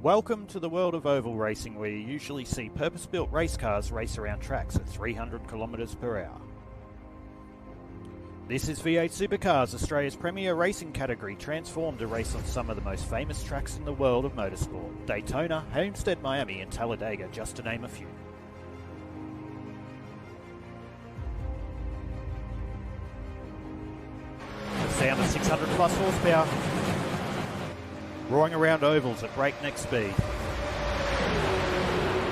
Welcome to the world of oval racing, where you usually see purpose-built race cars race around tracks at 300 kilometres per hour. This is V8 Supercars, Australia's premier racing category, transformed to race on some of the most famous tracks in the world of motorsport: Daytona, Homestead, Miami and Talladega, just to name a few. The sound of 600 plus horsepower, roaring around ovals at breakneck speed.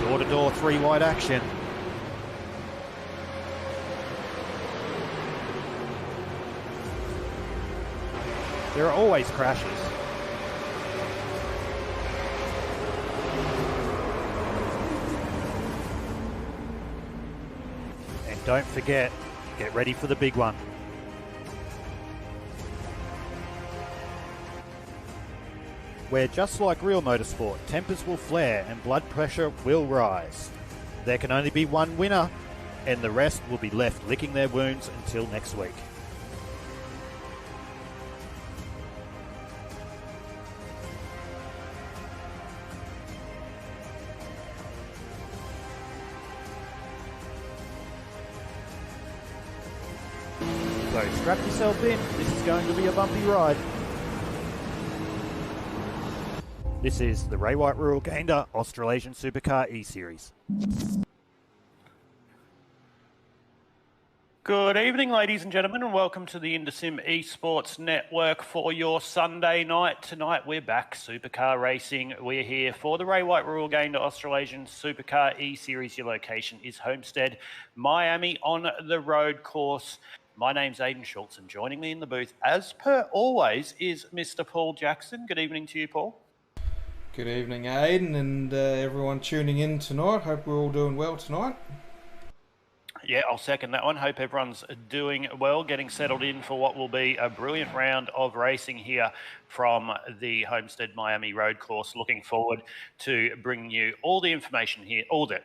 Door-to-door three-wide action. There are always crashes. And don't forget, get ready for the big one. Where, just like real motorsport, tempers will flare and blood pressure will rise. There can only be one winner, and the rest will be left licking their wounds until next week. So strap yourself in, this is going to be a bumpy ride. This is the RayWhite Rural Gayndah Australasian SUPERCARS eSeries. Good evening, ladies and gentlemen, and welcome to the IndySim Esports Network for your Sunday night. Tonight we're back, supercar racing. We're here for the RayWhite Rural Gayndah Australasian SUPERCARS eSeries. Your location is Homestead, Miami, on the road course. My name's Aidan Schultz, and joining me in the booth, as per always, is Mr. Paul Jackson. Good evening to you, Paul. Good evening, Aidan, and everyone tuning in tonight. Hope we're all doing well tonight. Yeah, I'll second that one. Hope everyone's doing well, getting settled in for what will be a brilliant round of racing here from the Homestead Miami road course. Looking forward to bringing you all the information here, all the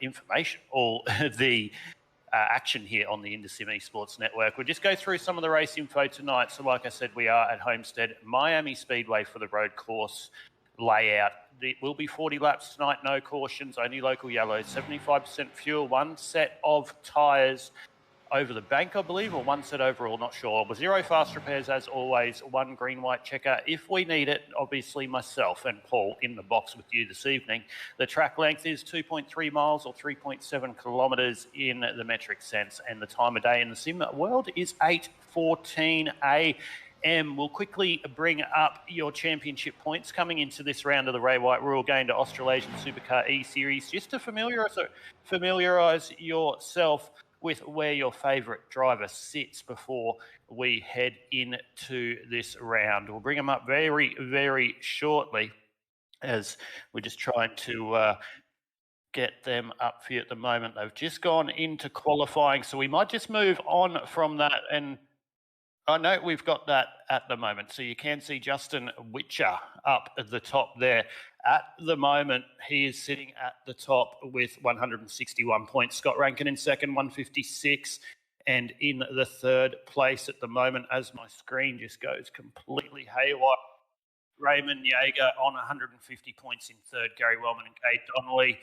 action here on the IndySim Esports Network. We'll just go through some of the race info tonight. So like I said, we are at Homestead Miami Speedway for the road course layout. It will be 40 laps tonight, no cautions, only local yellows, 75% fuel, one set of tyres over the bank, I believe, or one set overall, not sure. With zero fast repairs, as always, one green-white checker if we need it. Obviously, myself and Paul in the box with you this evening. The track length is 2.3 miles or 3.7 kilometres in the metric sense, and the time of day in the sim world is 8:14 a.m. We'll quickly bring up your championship points coming into this round of the RayWhite Rural Gayndah Australasian SUPERCARS eSeries, just to familiarise yourself with where your favourite driver sits before we head into this round. We'll bring them up very, very shortly, as we're just trying to get them up for you at the moment. They've just gone into qualifying, so we might just move on from that. And I know we've got that at the moment. So you can see Justin Witcher up at the top there. At the moment, he is sitting at the top with 161 points. Scott Rankin in second, 156. And in the third place at the moment, as my screen just goes completely haywire, Raymond Yeager on 150 points in third, Gary Wellman and Kate Donnelly.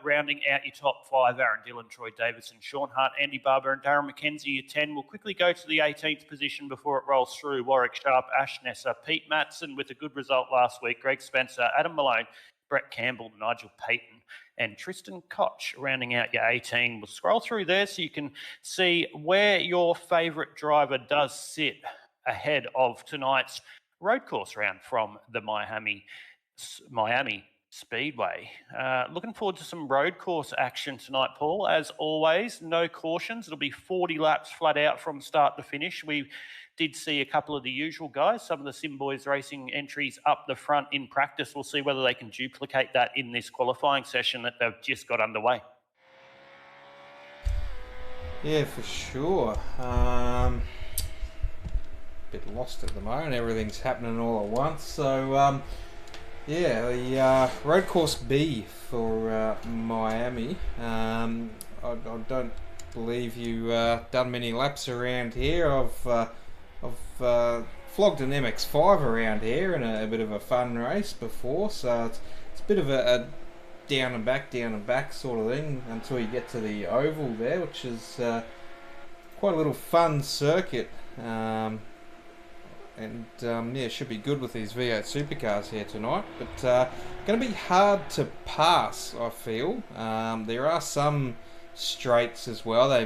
Rounding out your top five, Aaron Dillon, Troy Davidson, Sean Hart, Andy Barber and Darren McKenzie, your 10. We'll quickly go to the 18th position before it rolls through. Warwick Sharp, Ash Nesser, Pete Matson with a good result last week, Greg Spencer, Adam Malone, Brett Campbell, Nigel Payton and Tristan Koch rounding out your 18. We'll scroll through there so you can see where your favourite driver does sit ahead of tonight's road course round from the Miami Speedway. Looking forward to some road course action tonight, Paul. As always, no cautions. It'll be 40 laps flat out from start to finish. We did see a couple of the usual guys, some of the Sim Boys racing entries up the front in practice. We'll see whether they can duplicate that in this qualifying session that they've just got underway. Yeah, for sure. Bit lost at the moment. Everything's happening all at once. So, yeah, the road course B for Miami. I don't believe you done many laps around here. I've flogged an MX-5 around here in a bit of a fun race before, so it's it's a bit of a down and back sort of thing until you get to the oval there, which is quite a little fun circuit. Yeah, it should be good with these V8 supercars here tonight, but going to be hard to pass, I feel. There are some straights as well. They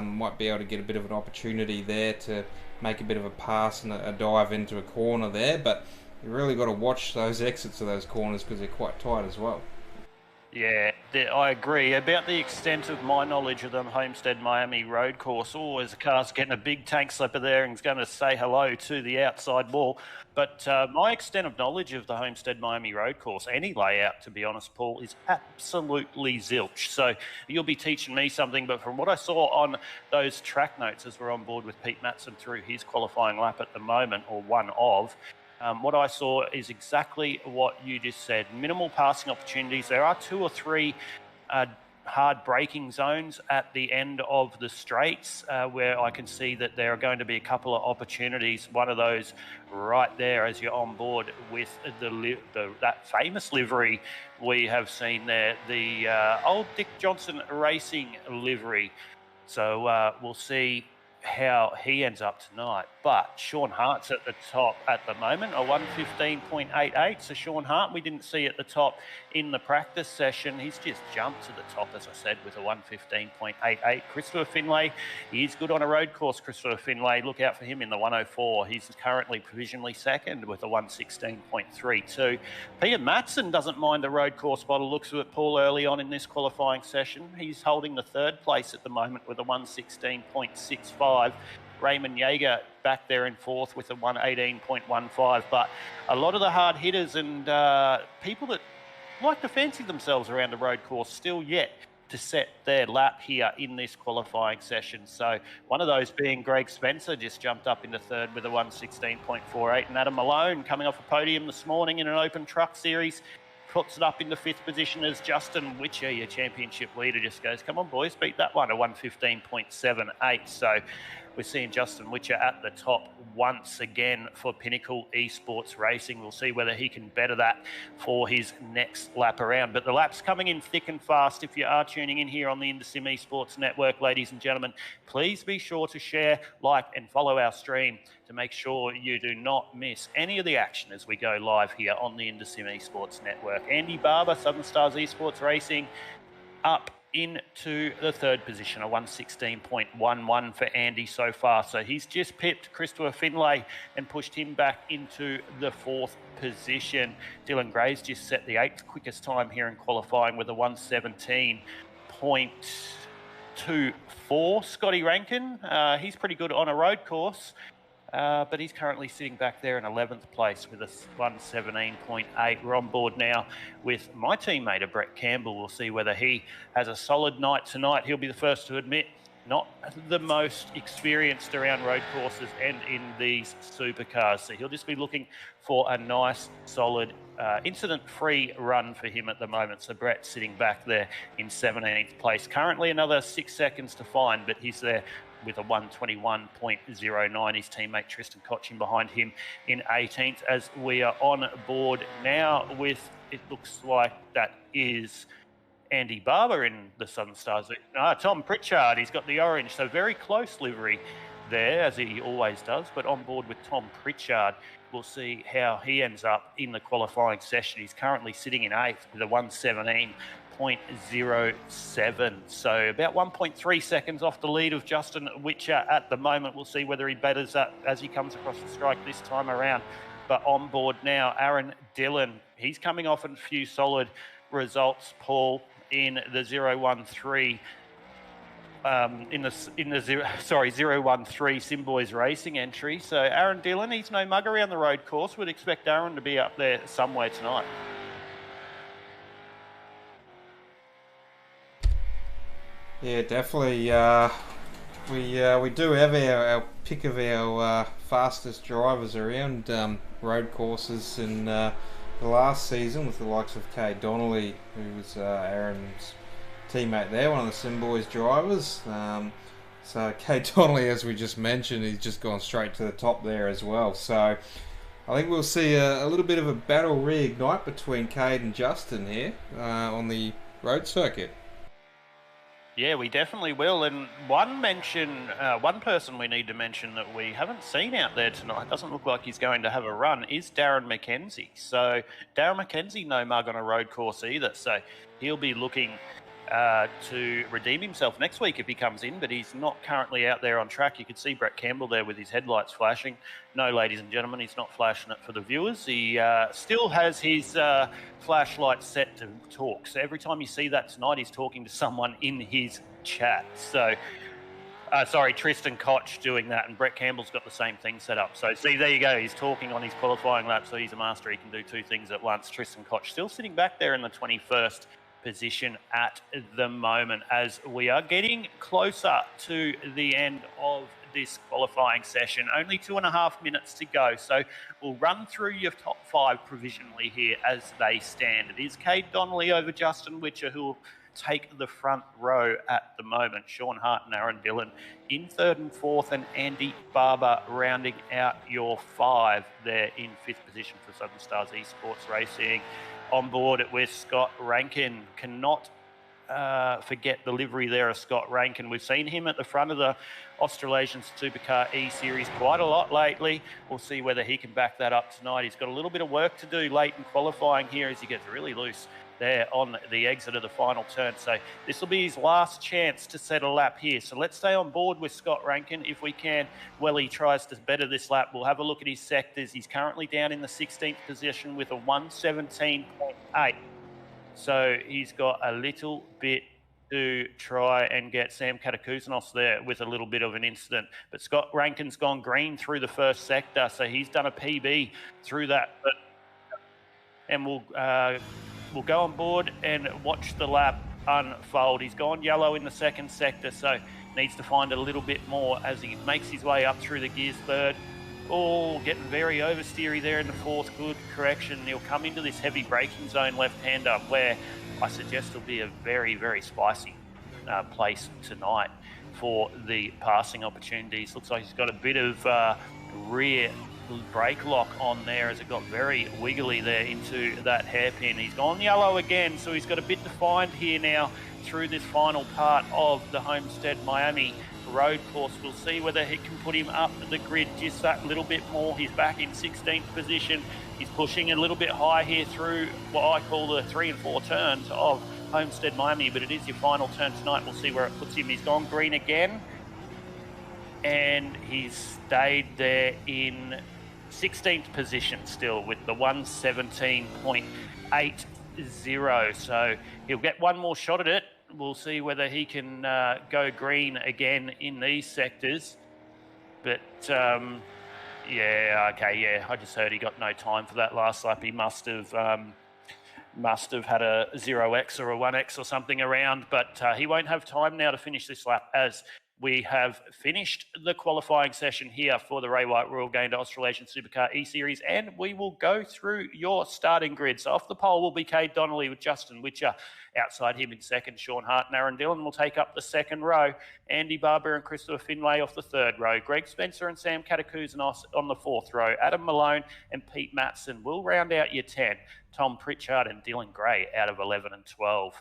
might be able to get a bit of an opportunity there to make a bit of a pass and a dive into a corner there, but you really got to watch those exits of those corners because they're quite tight as well. Yeah, I agree. About the extent of my knowledge of the Homestead Miami road course, as the car's getting a big tank slipper there and is going to say hello to the outside wall. But my extent of knowledge of the Homestead Miami road course, any layout, to be honest, Paul, is absolutely zilch. So you'll be teaching me something, but from what I saw on those track notes as we're on board with Pete Matson through his qualifying lap at the moment, or one of, what I saw is exactly what you just said. Minimal passing opportunities. There are 2 or 3 hard braking zones at the end of the straights where I can see that there are going to be a couple of opportunities. One of those right there as you're on board with that famous livery we have seen there, the old Dick Johnson Racing livery. So we'll see how he ends up tonight. But Sean Hart's at the top at the moment, a 1:15.88. So Sean Hart, we didn't see at the top in the practice session. He's just jumped to the top, as I said, with a 1:15.88. Christopher Finlay, he is good on a road course, Christopher Finlay. Look out for him in the 1:04. He's currently provisionally second with a 1:16.32. Peter Matson doesn't mind the road course by the looks of it, Paul, early on in this qualifying session. He's holding the 3rd place at the moment with a 1:16.65. Raymond Yeager back there in 4th with a 1:18.15. But a lot of the hard hitters and people that like to fancy themselves around the road course still yet to set their lap here in this qualifying session. So one of those being Greg Spencer, just jumped up into 3rd with a 1:16.48. And Adam Malone coming off a podium this morning in an open truck series, puts it up in the 5th position as Justin Witcher, your championship leader, just goes, come on boys, beat that one, a 1:15.78. So we're seeing Justin Witcher at the top once again for Pinnacle Esports Racing. We'll see whether he can better that for his next lap around. But the lap's coming in thick and fast. If you are tuning in here on the InterSim Esports Network, ladies and gentlemen, please be sure to share, like and follow our stream to make sure you do not miss any of the action as we go live here on the InterSim Esports Network. Andy Barber, Southern Stars Esports Racing, up into the 3rd position, a 1:16.11 for Andy so far. So he's just pipped Christopher Finlay and pushed him back into the 4th position. Dylan Gray's just set the 8th quickest time here in qualifying with a 1:17.24. Scotty Rankin, he's pretty good on a road course. But he's currently sitting back there in 11th place with a 1:17.8. We're on board now with my teammate, Brett Campbell. We'll see whether he has a solid night tonight. He'll be the first to admit, not the most experienced around road courses and in these supercars. So he'll just be looking for a nice, solid, incident-free run for him at the moment. So Brett sitting back there in 17th place. Currently another 6 seconds to find, but he's there with a 1:21.09. His teammate Tristan Cochin behind him in 18th as we are on board now with, it looks like that is Andy Barber in the Southern Stars. Tom Pritchard, he's got the orange, so very close livery there, as he always does, but on board with Tom Pritchard. We'll see how he ends up in the qualifying session. He's currently sitting in 8th with a 1:17.07. So about 1.3 seconds off the lead of Justin Witcher at the moment. We'll see whether he betters that as he comes across the strike this time around. But on board now, Aaron Dillon. He's coming off a few solid results, Paul, in the 013. In the 013 Simboys Racing entry. So Aaron Dillon, he's no mug around the road course. Would expect Aaron to be up there somewhere tonight. Yeah, definitely. We do have our pick of our fastest drivers around road courses in the last season, with the likes of Kay Donnelly, who was Aaron's teammate there, one of the Simboys drivers. So Kay Donnelly, as we just mentioned, he's just gone straight to the top there as well. So I think we'll see a little bit of a battle reignite between Cade and Justin here on the road circuit. Yeah, we definitely will. And one person we need to mention that we haven't seen out there tonight, doesn't look like he's going to have a run, is Darren McKenzie. So Darren McKenzie, no mug on a road course either. So he'll be looking to redeem himself next week if he comes in, but he's not currently out there on track. You can see Brett Campbell there with his headlights flashing. No, ladies and gentlemen, he's not flashing it for the viewers. He still has his flashlight set to talk. So every time you see that tonight, he's talking to someone in his chat. So, sorry, Tristan Koch doing that, and Brett Campbell's got the same thing set up. So, see, there you go. He's talking on his qualifying lap, so he's a master. He can do two things at once. Tristan Koch still sitting back there in the 21st position at the moment as we are getting closer to the end of this qualifying session. Only 2.5 minutes to go, so we'll run through your top 5 provisionally here as they stand. It is Cade Donnelly over Justin Witcher who will take the front row at the moment. Sean Hart and Aaron Dillon in 3rd and 4th, and Andy Barber rounding out your 5 there in 5th position for Southern Stars Esports Racing. On board with Scott Rankin. Cannot forget the livery there of Scott Rankin. We've seen him at the front of the Australasian SUPERCAR eSeries quite a lot lately. We'll see whether he can back that up tonight. He's got a little bit of work to do late in qualifying here as he gets really loose there on the exit of the final turn. So this will be his last chance to set a lap here. So let's stay on board with Scott Rankin if we can. Well, he tries to better this lap. We'll have a look at his sectors. He's currently down in the 16th position with a 117.8. So he's got a little bit to try and get Sam Katakouzanos there with a little bit of an incident. But Scott Rankin's gone green through the first sector, so he's done a PB through that. And we'll go on board and watch the lap unfold. He's gone yellow in the second sector, so needs to find a little bit more as he makes his way up through the gears third. Oh, getting very oversteery there in the 4th. Good correction. He'll come into this heavy braking zone left-hander where I suggest will be a very, very spicy place tonight for the passing opportunities. Looks like he's got a bit of rear brake lock on there as it got very wiggly there into that hairpin. He's gone yellow again, so he's got a bit to find here now through this final part of the Homestead Miami road course. We'll see whether he can put him up the grid just that little bit more. He's back in 16th position. He's pushing a little bit high here through what I call the 3 and 4 turns of Homestead Miami, but it is your final turn tonight. We'll see where it puts him. He's gone green again, and he's stayed there in 16th position still with the 117.80. So he'll get one more shot at it. We'll see whether he can go green again in these sectors. But, I just heard he got no time for that last lap. He must have had a 0x or a 1x or something around, but he won't have time now to finish this lap as we have finished the qualifying session here for the RayWhite Royal Gayndah Australasian SUPERCAR eSeries, and we will go through your starting grid. So off the pole will be Cade Donnelly with Justin Witcher. Outside him in second, Sean Hart and Aaron Dillon will take up the second row. Andy Barber and Christopher Finlay off the third row. Greg Spencer and Sam Katakouzanos on the 4th row. Adam Malone and Pete Matson will round out your 10. Tom Pritchard and Dylan Gray out of 11 and 12.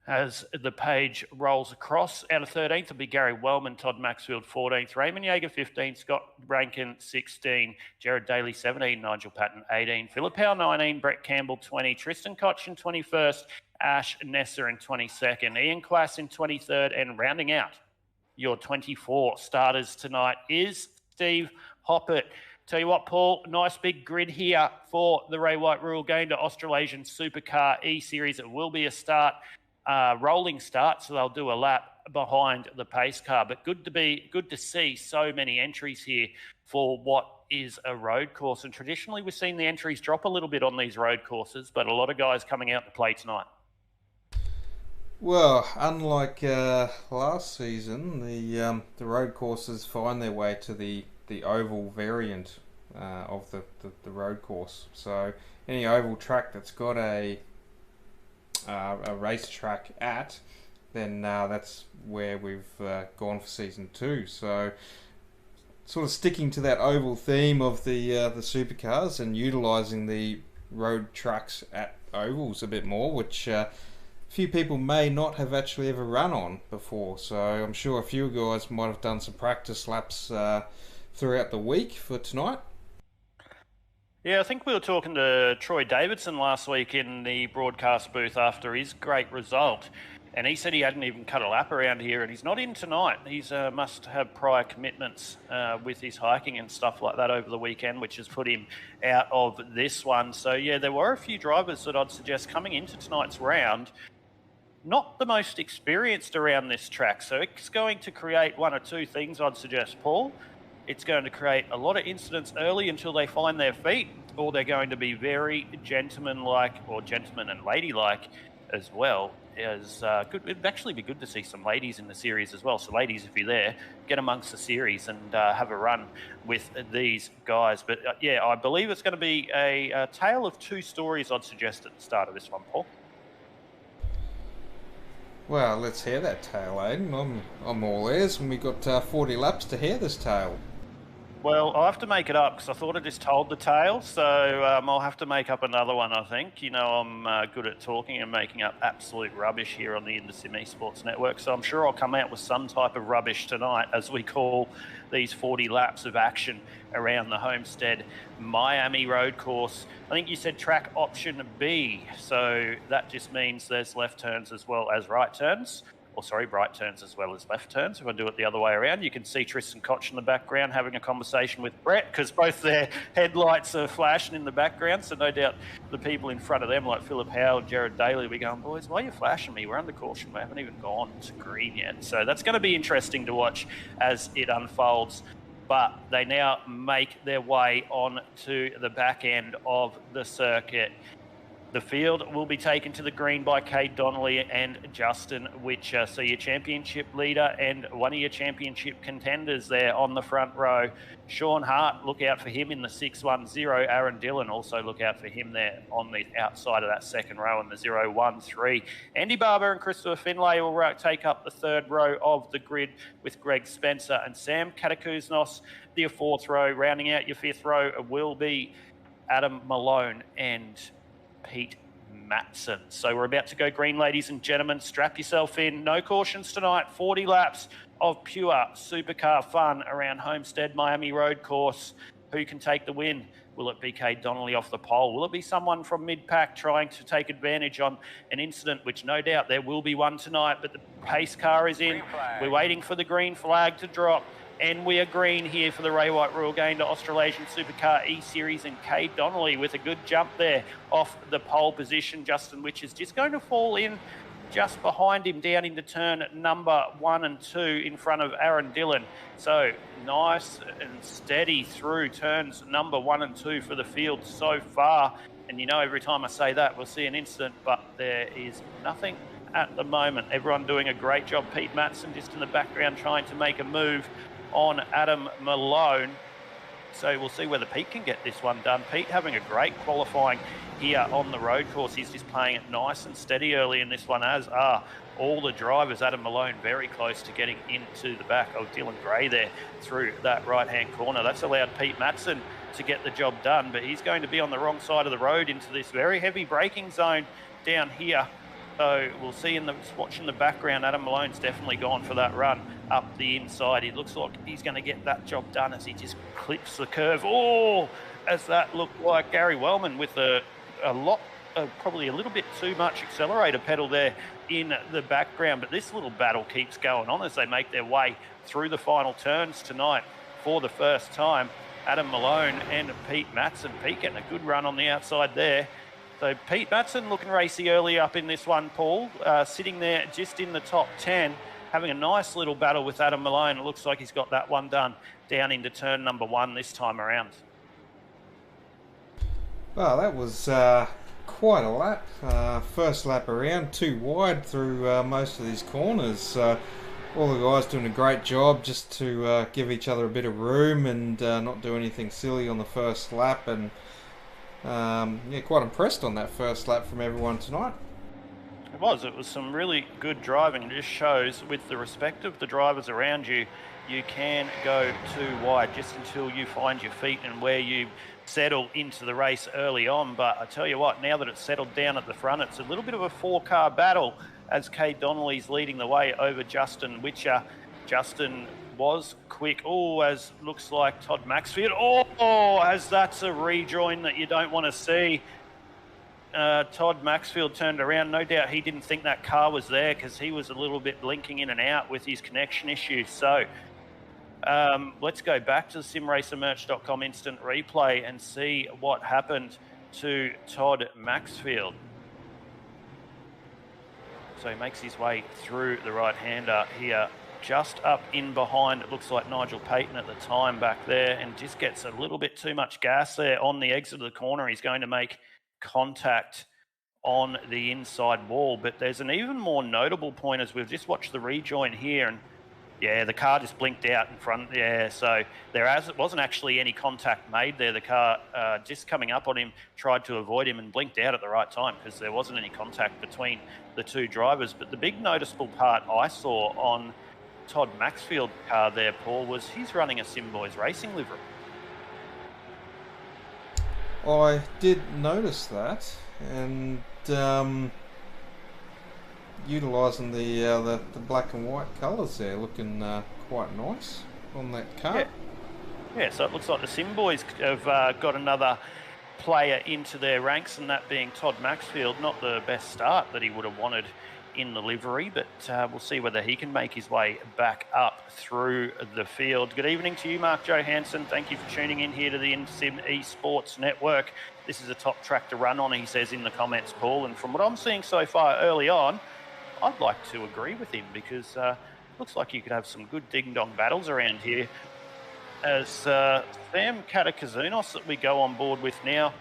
As the page rolls across, out of 13th will be Gary Wellman, Todd Maxfield 14th, Raymond Yeager 15th, Scott Rankin 16, Jared Daly 17, Nigel Patton 18, Philip Howe 19, Brett Campbell 20, Tristan Koch in 21st, Ash Nesser in 22nd, Ian Quass in 23rd, and rounding out your 24 starters tonight is Steve Hoppert. Tell you what, Paul, nice big grid here for the RayWhite Royal Gayndah Australasian SUPERCAR eSeries. It will be a rolling start, so they'll do a lap behind the pace car. But good to see so many entries here for what is a road course. And traditionally, we've seen the entries drop a little bit on these road courses, but a lot of guys coming out to play tonight. Well, unlike last season, the road courses find their way to the oval variant of the road course. So any oval track that's got a racetrack then that's where we've gone for season 2. So sort of sticking to that oval theme of the supercars and utilising the road tracks at ovals a bit more, which few people may not have actually ever run on before. So I'm sure a few guys might have done some practice laps throughout the week for tonight. Yeah, I think we were talking to Troy Davidson last week in the broadcast booth after his great result, and he said he hadn't even cut a lap around here, and he's not in tonight. He's must have prior commitments with his hiking and stuff like that over the weekend, which has put him out of this one. So yeah, there were a few drivers that I'd suggest coming into tonight's round not the most experienced around this track. So it's going to create one or two things, I'd suggest, Paul. It's going to create a lot of incidents early until they find their feet, or they're going to be very gentleman-like, or gentleman and lady-like as well. Good. It'd actually be good to see some ladies in the series as well. So ladies, if you're there, get amongst the series and have a run with these guys. But yeah, I believe it's going to be a tale of two stories, I'd suggest, at the start of this one, Paul. Well, let's hear that tale, Aiden. I'm all ears, and we've got 40 laps to hear this tale. Well, I'll have to make it up because I thought I just told the tale, so I'll have to make up another one, I think. You know, I'm good at talking and making up absolute rubbish here on the Indus Esports Network, so I'm sure I'll come out with some type of rubbish tonight as we call these 40 laps of action around the Homestead Miami road course. I think you said track option B, so that just means there's left turns as well as right turns. Or sorry, right turns as well as left turns. If I do it the other way around, you can see Tristan Koch in the background having a conversation with Brett, because both their headlights are flashing in the background. So no doubt the people in front of them, like Philip Howe and Jared Daly, will be going, boys, why are you flashing me? We're under caution. We haven't even gone to green yet. So that's going to be interesting to watch as it unfolds. But they now make their way on to the back end of the circuit. The field will be taken to the green by Cade Donnelly and Justin Witcher. So your championship leader and one of your championship contenders there on the front row. Sean Hart, look out for him in the 610. Aaron Dillon, also look out for him there on the outside of that second row in the 013. Andy Barber and Christopher Finlay will take up the third row of the grid with Greg Spencer and Sam Katakuznos. The fourth row, rounding out your fifth row, will be Adam Malone and Pete Matson. So we're about to go green, ladies and gentlemen. Strap yourself in. No cautions tonight. 40 laps of pure supercar fun around Homestead Miami road course. Who can take the win? Will it be Cade Donnelly off the pole? Will it be someone from mid-pack trying to take advantage on an incident, which no doubt there will be one tonight, but the pace car is in. We're waiting for the green flag to drop. And we are green here for the RayWhite Royal Gayndah Australasian SUPERCAR eSeries, and Cade Donnelly with a good jump there off the pole position. Justin Witch is just going to fall in just behind him down into turn number 1 and 2 in front of Aaron Dillon. So nice and steady through turns number 1 and 2 for the field so far. And you know, every time I say that, we'll see an incident, but there is nothing at the moment. Everyone doing a great job. Pete Matson just in the background trying to make a move on Adam Malone. So we'll see whether Pete can get this one done. Pete having a great qualifying here on the road course. He's just playing it nice and steady early in this one, as are all the drivers. Adam Malone very close to getting into the back of Dylan Gray there through that right-hand corner. That's allowed Pete Matson to get the job done, but he's going to be on the wrong side of the road into this very heavy braking zone down here. So we'll see in the watch in the background, Adam Malone's definitely gone for that run up the inside. He looks like he's going to get that job done as he just clips the curve. Oh, as that looked like Gary Wellman with a lot, probably a little bit too much accelerator pedal there in the background. But this little battle keeps going on as they make their way through the final turns tonight for the first time. Adam Malone and Pete Matson. Pete getting a good run on the outside there. So Pete Matson looking racy early up in this one, Paul, sitting there just in the top 10, having a nice little battle with Adam Malone. It looks like he's got that one done down into turn number 1 this time around. Well, that was quite a lap. First lap around, too wide through most of these corners. All the guys doing a great job just to give each other a bit of room and not do anything silly on the first lap. And yeah, quite impressed on that first lap from everyone tonight. It was some really good driving. It just shows with the respect of the drivers around you, you can go too wide just until you find your feet and where you settle into the race early on. But I tell you what, now that it's settled down at the front, it's a little bit of a 4-car battle as Kay Donnelly's leading the way over Justin Witcher. Justin was quick. Oh, as looks like Todd Maxfield. Oh, as that's a rejoin that you don't want to see. Todd Maxfield turned around. No doubt he didn't think that car was there because he was a little bit blinking in and out with his connection issues. So let's go back to the simracermerch.com instant replay and see what happened to Todd Maxfield. So he makes his way through the right-hander here, just up in behind, it looks like Nigel Payton at the time back there, and just gets a little bit too much gas there on the exit of the corner. He's going to make contact on the inside wall, but there's an even more notable point as we've just watched the rejoin here, and yeah, the car just blinked out in front. Yeah, so it wasn't actually any contact made there. The car just coming up on him tried to avoid him and blinked out at the right time because there wasn't any contact between the two drivers. But the big noticeable part I saw on Todd Maxfield's car there, Paul, was he's running a Simboys Racing livery. I did notice that, and utilising the black and white colours there, looking quite nice on that car. Yeah, so it looks like the Simboys have got another player into their ranks, and that being Todd Maxfield. Not the best start that he would have wanted in the livery, but we'll see whether he can make his way back up through the field. Good evening to you, Mark Johansson. Thank you for tuning in here to the InSim Esports Network. This is a top track to run on, he says in the comments, Paul. And from what I'm seeing so far early on, I'd like to agree with him because looks like you could have some good ding-dong battles around here. As Sam Katakazunos that we go on board with now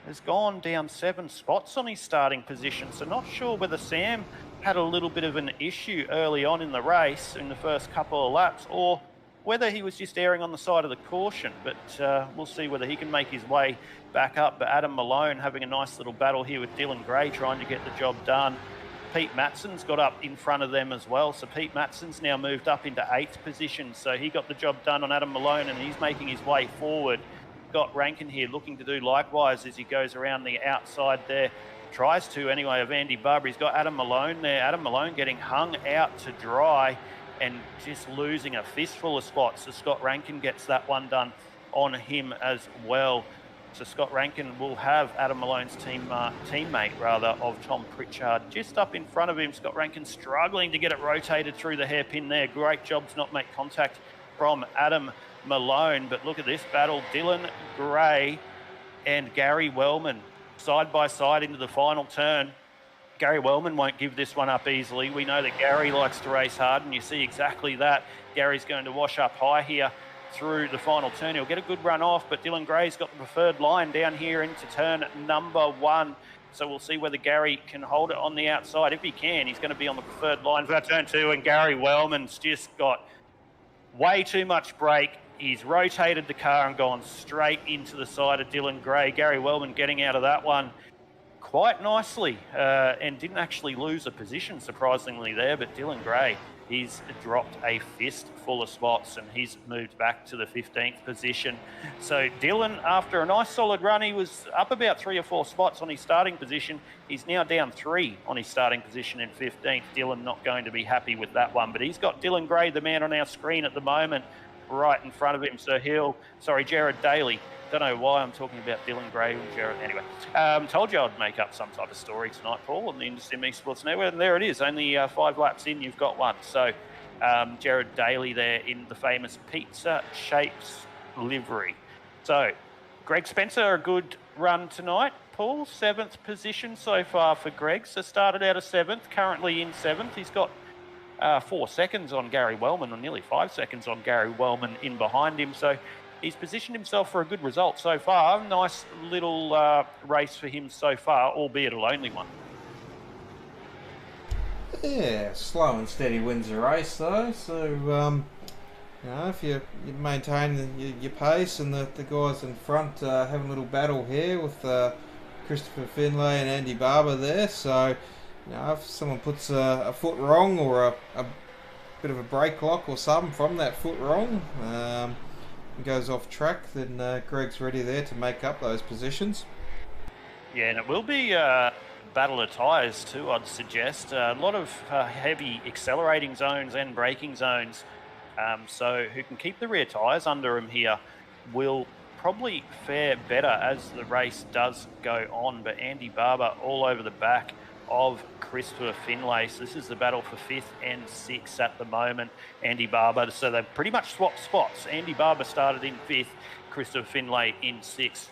has gone down 7 spots on his starting position. So not sure whether Sam had a little bit of an issue early on in the race in the first couple of laps or whether he was just erring on the side of the caution. But we'll see whether he can make his way back up. But Adam Malone having a nice little battle here with Dylan Gray trying to get the job done. Pete Matson's got up in front of them as well. So Pete Matson's now moved up into 8th position. So he got the job done on Adam Malone and he's making his way forward. Got Rankin here looking to do likewise as he goes around the outside there. Tries to anyway of Andy Barber. He's got Adam Malone there. Adam Malone getting hung out to dry and just losing a fistful of spots. So Scott Rankin gets that one done on him as well. So Scott Rankin will have Adam Malone's teammate of Tom Pritchard just up in front of him. Scott Rankin struggling to get it rotated through the hairpin there. Great job to not make contact from Adam Malone. But look at this battle. Dylan Gray and Gary Wellman side by side into the final turn. Gary Wellman won't give this one up easily. We know that Gary likes to race hard, and you see exactly that. Gary's going to wash up high here through the final turn. He'll get a good run off, but Dylan Gray's got the preferred line down here into turn number 1. So we'll see whether Gary can hold it on the outside. If he can, he's going to be on the preferred line for that turn 2, and Gary Wellman's just got way too much brake. He's rotated the car and gone straight into the side of Dylan Gray. Gary Wellman getting out of that one quite nicely and didn't actually lose a position, surprisingly, there. But Dylan Gray, he's dropped a fistful of spots and he's moved back to the 15th position. So Dylan, after a nice solid run, he was up about 3 or 4 spots on his starting position. He's now down 3 on his starting position in 15th. Dylan not going to be happy with that one, but he's got Dylan Gray, the man on our screen at the moment, right in front of him. So Jared Daly. Don't know why I'm talking about Dylan Gray and Jared. Anyway, told you I'd make up some type of story tonight, Paul, on the InSim Esports Network, and there it is. Only 5 laps in, you've got one. So Jared Daly there in the famous Pizza Shapes livery. So Greg Spencer, a good run tonight. Paul, 7th position so far for Greg. So started out of 7th, currently in 7th. He's got 4 seconds on Gary Wellman, or nearly 5 seconds on Gary Wellman in behind him. So he's positioned himself for a good result so far. Nice little race for him so far, albeit a lonely one. Yeah, slow and steady wins the race though. So, if you maintain your pace, and the guys in front having a little battle here with Christopher Finlay and Andy Barber there. So, if someone puts a foot wrong or a bit of a brake lock or something from that foot wrong, and goes off track, then Greg's ready there to make up those positions. Yeah, and it will be a battle of tyres too, I'd suggest. A lot of heavy accelerating zones and braking zones. So who can keep the rear tyres under them here will probably fare better as the race does go on. But Andy Barber all over the back of Christopher Finlay. So this is the battle for 5th and 6th at the moment. Andy Barber, so they've pretty much swapped spots. Andy Barber started in 5th, Christopher Finlay in 6th.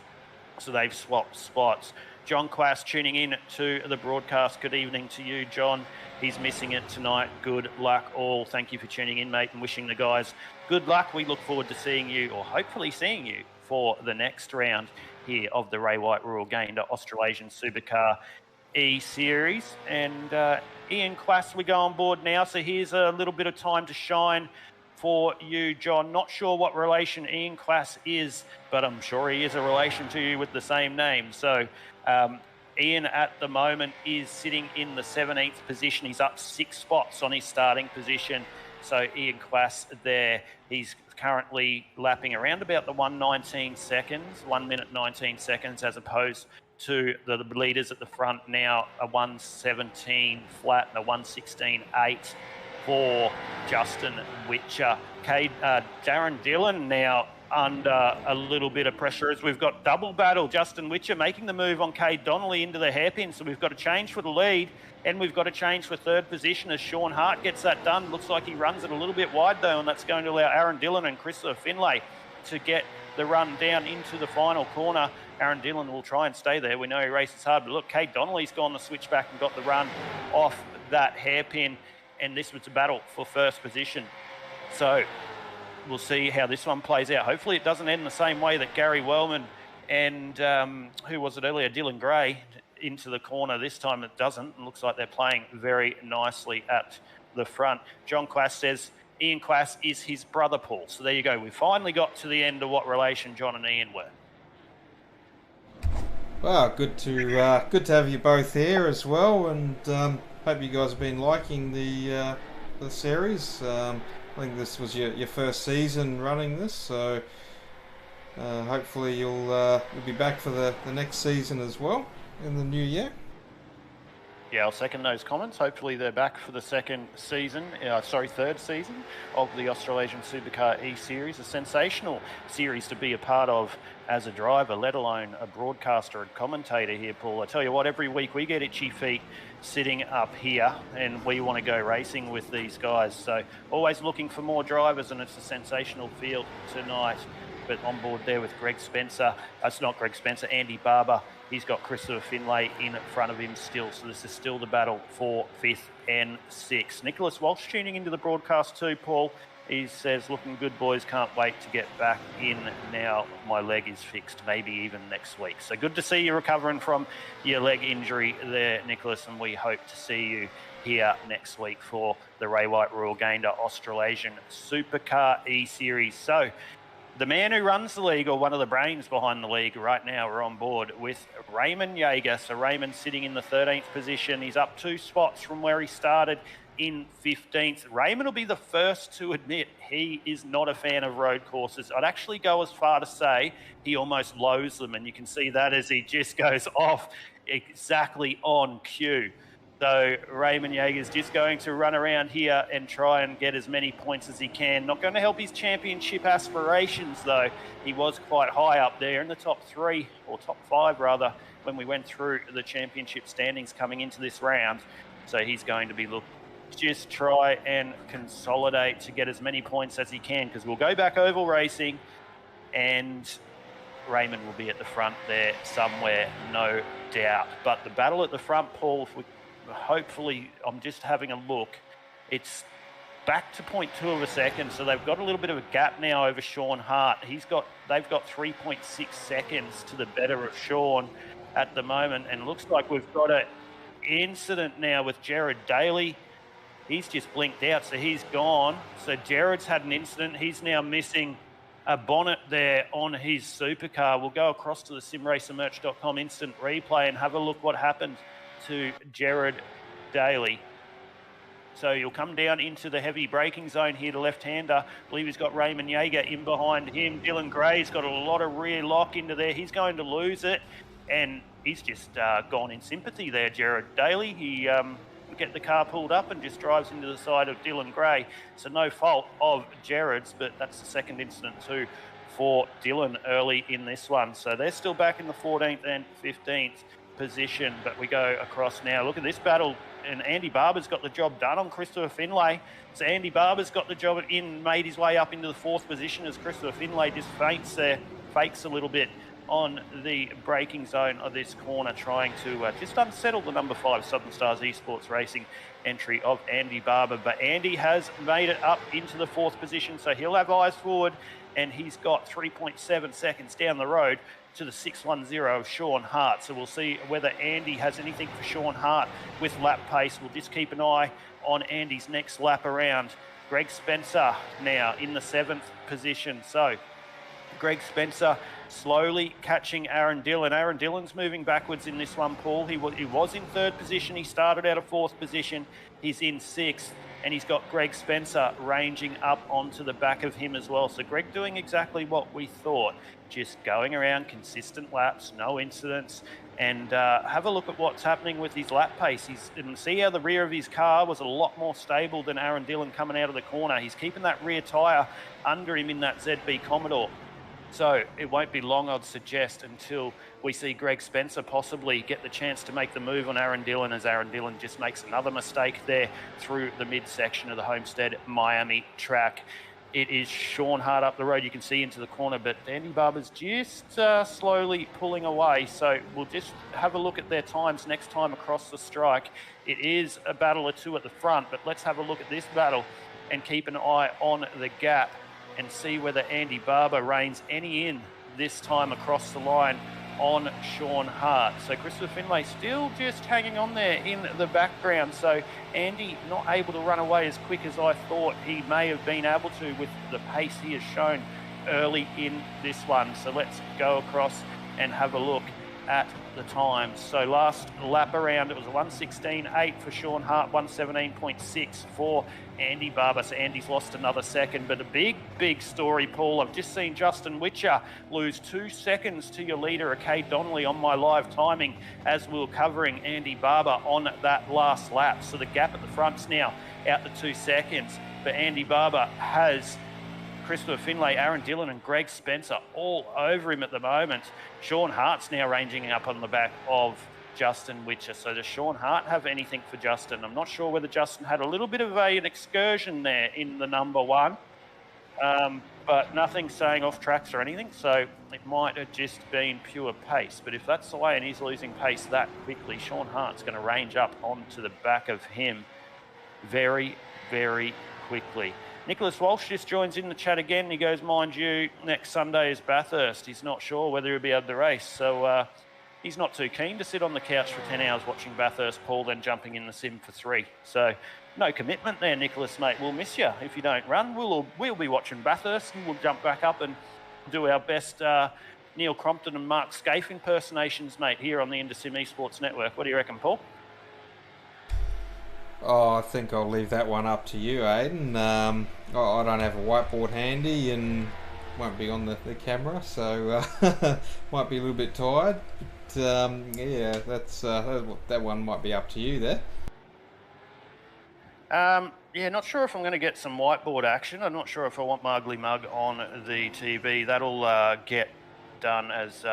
So they've swapped spots. John Quass tuning in to the broadcast. Good evening to you, John. He's missing it tonight. Good luck all. Thank you for tuning in, mate, and wishing the guys good luck. We look forward to seeing you, or hopefully seeing you, for the next round here of the RayWhite Rural Gayndah Australasian Supercar eSeries. And Ian Quass, we go on board now. So here's a little bit of time to shine for you, John. Not sure what relation Ian Quass is, but I'm sure he is a relation to you with the same name. So Ian at the moment is sitting in the 17th position. He's up 6 spots on his starting position. So Ian Quass there, he's currently lapping around about the 1:19 seconds, 1 minute 19 seconds, as opposed to the leaders at the front now, a 1:17 flat and a 1:16.8 for Justin Witcher. Darren Dillon now under a little bit of pressure as we've got double battle. Justin Witcher making the move on Cade Donnelly into the hairpin, so we've got a change for the lead, and we've got a change for 3rd position as Sean Hart gets that done. Looks like he runs it a little bit wide though, and that's going to allow Aaron Dillon and Christopher Finlay to get the run down into the final corner. Aaron Dillon will try and stay there. We know he races hard, but look, Cade Donnelly's gone the switchback and got the run off that hairpin, and this was a battle for 1st position. So we'll see how this one plays out. Hopefully it doesn't end the same way that Gary Wellman and who was it earlier, Dylan Gray, into the corner. This time it doesn't. It looks like they're playing very nicely at the front. John Quass says Ian Quass is his brother Paul. So there you go. We finally got to the end of what relation John and Ian were. Well, good to have you both here as well, and hope you guys have been liking the series. I think this was your first season running this, so hopefully you'll be back for the next season as well in the new year. Yeah, I'll second those comments. Hopefully they're back for the third season of the Australasian Supercar eSeries. A sensational series to be a part of as a driver, let alone a broadcaster and commentator here, Paul. I tell you what, every week we get itchy feet sitting up here and we want to go racing with these guys. So always looking for more drivers, and it's a sensational field tonight. But on board there with Greg Spencer, it's not Greg Spencer, Andy Barber. He's got Christopher Finlay in front of him still. So this is still the battle for 5th and 6th. Nicholas Walsh tuning into the broadcast too, Paul. He says, looking good, boys. Can't wait to get back in now. My leg is fixed, maybe even next week. So good to see you recovering from your leg injury there, Nicholas. And we hope to see you here next week for the RayWhite Rural Gayndah Australasian Supercar eSeries. So the man who runs the league, or one of the brains behind the league right now, we're on board with Raymond Jaeger. So Raymond sitting in the 13th position. He's up 2 spots from where he started in 15th. Raymond will be the first to admit he is not a fan of road courses. I'd actually go as far to say he almost loathes them, and you can see that as he just goes off exactly on cue. So Raymond Jaeger's just going to run around here and try and get as many points as he can. Not going to help his championship aspirations, though. He was quite high up there in the top 3, or top 5 rather, when we went through the championship standings coming into this round. So he's going to be just try and consolidate to get as many points as he can, because we'll go back oval racing and Raymond will be at the front there somewhere, no doubt. But the battle at the front, Paul, if we hopefully, I'm just having a look, it's back to 0.2 of a second, so they've got a little bit of a gap now over Sean Hart. They've got 3.6 seconds to the better of Sean at the moment, and looks like we've got an incident now with Jared Daly. He's just blinked out, so he's gone. So Jared's had an incident. He's now missing a bonnet there on his supercar. We'll go across to the simracermerch.com instant replay and have a look what happened to Jared Daly. So you'll come down into the heavy braking zone here to left-hander. I believe he's got Raymond Yeager in behind him. Dylan Gray's got a lot of rear lock into there. He's going to lose it. And he's just gone in sympathy there, Jared Daly. He get the car pulled up and just drives into the side of Dylan Gray. So no fault of Jared's, but that's the second incident too for Dylan early in this one. So they're still back in the 14th and 15th position, but we go across now. Look at this battle, and Andy Barber's got the job done on Christopher Finlay. So Andy Barber's got the job in, made his way up into the 4th position as Christopher Finlay just faints there, fakes a little bit on the braking zone of this corner, trying to just unsettle the number 5 Southern Stars Esports Racing entry of Andy Barber. But Andy has made it up into the 4th position, so he'll have eyes forward, and he's got 3.7 seconds down the road to the 610 of Sean Hart. So we'll see whether Andy has anything for Sean Hart with lap pace. We'll just keep an eye on Andy's next lap around. Greg Spencer now in the 7th position. So Greg Spencer slowly catching Aaron Dillon. Aaron Dillon's moving backwards in this one, Paul. He was in 3rd position. He started out of 4th position. He's in 6th. And he's got Greg Spencer ranging up onto the back of him as well. So Greg doing exactly what we thought, just going around consistent laps, no incidents, and have a look at what's happening with his lap pace. And see how the rear of his car was a lot more stable than Aaron Dillon coming out of the corner. He's keeping that rear tyre under him in that ZB Commodore. So it won't be long, I'd suggest, until we see Greg Spencer possibly get the chance to make the move on Aaron Dillon, as Aaron Dillon just makes another mistake there through the midsection of the Homestead Miami track. It is Sean Hart up the road. You can see into the corner, but Andy Barber's just slowly pulling away. So we'll just have a look at their times next time across the strike. It is a battle or two at the front, but let's have a look at this battle and keep an eye on the gap and see whether Andy Barber reins any in this time across the line on Sean Hart. So Christopher Finlay still just hanging on there in the background. So Andy not able to run away as quick as I thought he may have been able to with the pace he has shown early in this one. So let's go across and have a look at the times. So last lap around, it was a 1:16.8 for Sean Hart, 1:17.6 for Andy Barber. So Andy's lost another second, but a big story, Paul. I've just seen Justin Witcher lose 2 seconds to your leader, Kay Donnelly, on my live timing as we were covering Andy Barber on that last lap. So the gap at the front's now out to 2 seconds, but Andy Barber has Christopher Finlay, Aaron Dillon and Greg Spencer all over him at the moment. Sean Hart's now ranging up on the back of Justin Witcher. So does Sean Hart have anything for Justin? I'm not sure whether Justin had a little bit of an excursion there in the number 1, but nothing saying off tracks or anything. So it might have just been pure pace. But if that's the way and he's losing pace that quickly, Sean Hart's going to range up onto the back of him very, very quickly. Nicholas Walsh just joins in the chat again. He goes, mind you, next Sunday is Bathurst. He's not sure whether he'll be able to race. So he's not too keen to sit on the couch for 10 hours watching Bathurst, Paul, then jumping in the sim for 3. So no commitment there, Nicholas, mate. We'll miss you if you don't run. We'll be watching Bathurst and we'll jump back up and do our best Neil Crompton and Mark Scaife impersonations, mate, here on the Indersim Esports Network. What do you reckon, Paul? Oh, I think I'll leave that one up to you, Aiden. I don't have a whiteboard handy and won't be on the camera, so might be a little bit tired. But yeah, that one might be up to you there. Yeah, not sure if I'm going to get some whiteboard action. I'm not sure if I want my ugly mug on the TV. That'll get done as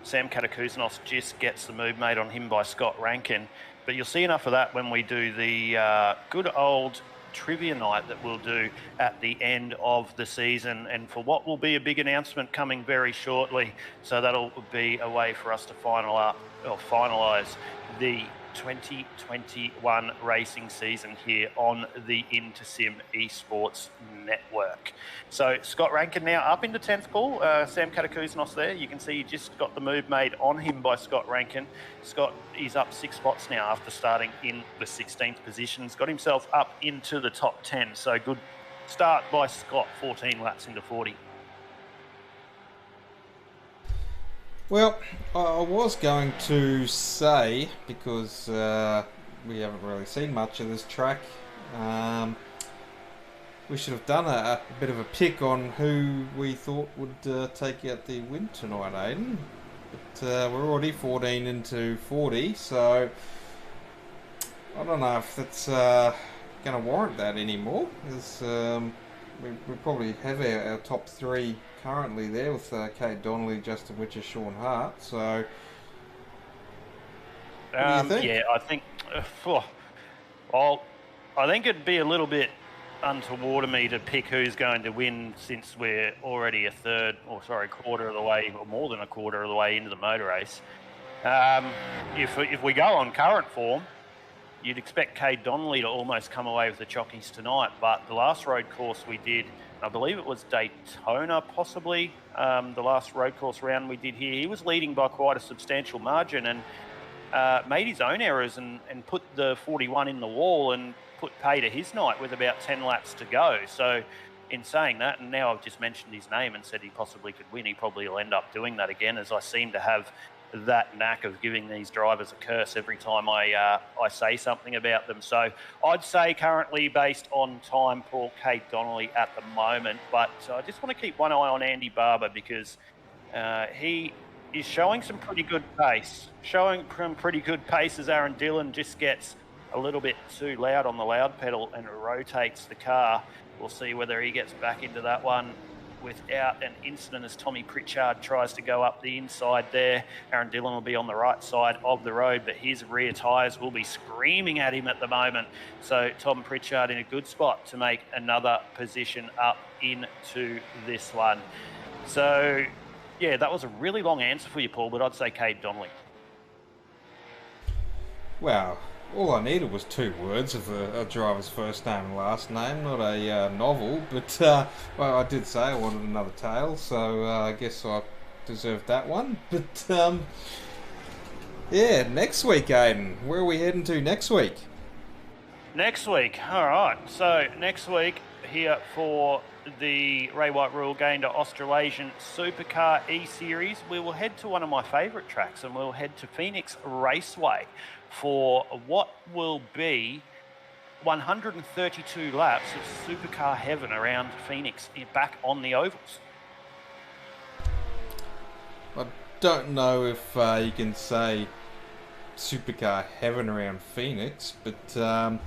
Sam Katakuznos just gets the move made on him by Scott Rankin. But you'll see enough of that when we do the good old trivia night that we'll do at the end of the season, and for what will be a big announcement coming very shortly. So that'll be a way for us to finalise the 2021 racing season here on the Intersim Esports Network. So Scott Rankin now up into 10th, Paul. Sam Katakuznos there. You can see he just got the move made on him by Scott Rankin. Scott is up 6 spots now after starting in the 16th position. He's got himself up into the top 10. So good start by Scott, 14 laps into 40. Well, I was going to say, because we haven't really seen much of this track, we should have done a bit of a pick on who we thought would take out the win tonight, Aiden. But we're already 14 into 40, so I don't know if that's going to warrant that anymore. Because we probably have our top three currently there with Kate Donnelly, Justin Witcher, Sean Hart. So, what do you think? Yeah, I think. Well, I think it'd be a little bit untoward of me to pick who's going to win, since we're already quarter of the way, or more than a quarter of the way into the motor race. If we go on current form, you'd expect Kate Donnelly to almost come away with the chockies tonight, but the last road course we did, I believe it was Daytona possibly, the last road course round we did here, he was leading by quite a substantial margin and made his own errors and put the 41 in the wall and put pay to his night with about 10 laps to go. So in saying that, and now I've just mentioned his name and said he possibly could win, he probably will end up doing that again, as I seem to have that knack of giving these drivers a curse every time I say something about them. So I'd say currently, based on time, Paul, Kate Donnelly at the moment, but I just want to keep one eye on Andy Barber, because he is showing some pretty good pace. Showing some pretty good pace as Aaron Dillon just gets a little bit too loud on the loud pedal and rotates the car. We'll see whether he gets back into that one without an incident as Tommy Pritchard tries to go up the inside there. Aaron Dillon will be on the right side of the road, but his rear tyres will be screaming at him at the moment. So Tom Pritchard in a good spot to make another position up into this one. So, yeah, that was a really long answer for you, Paul, but I'd say Kate Donnelly. Wow. All I needed was 2 words of a driver's first name and last name, not a novel. But, well, I did say I wanted another tale, so I guess I deserved that one. But, yeah, next week, Aiden. Where are we heading to next week? Next week, all right. So, next week, here for the RayWhite Rule Gayndah Australasian SUPERCAR eSeries, we will head to one of my favourite tracks, and we'll head to Phoenix Raceway for what will be 132 laps of supercar heaven around Phoenix, back on the ovals. I don't know if you can say supercar heaven around Phoenix, but I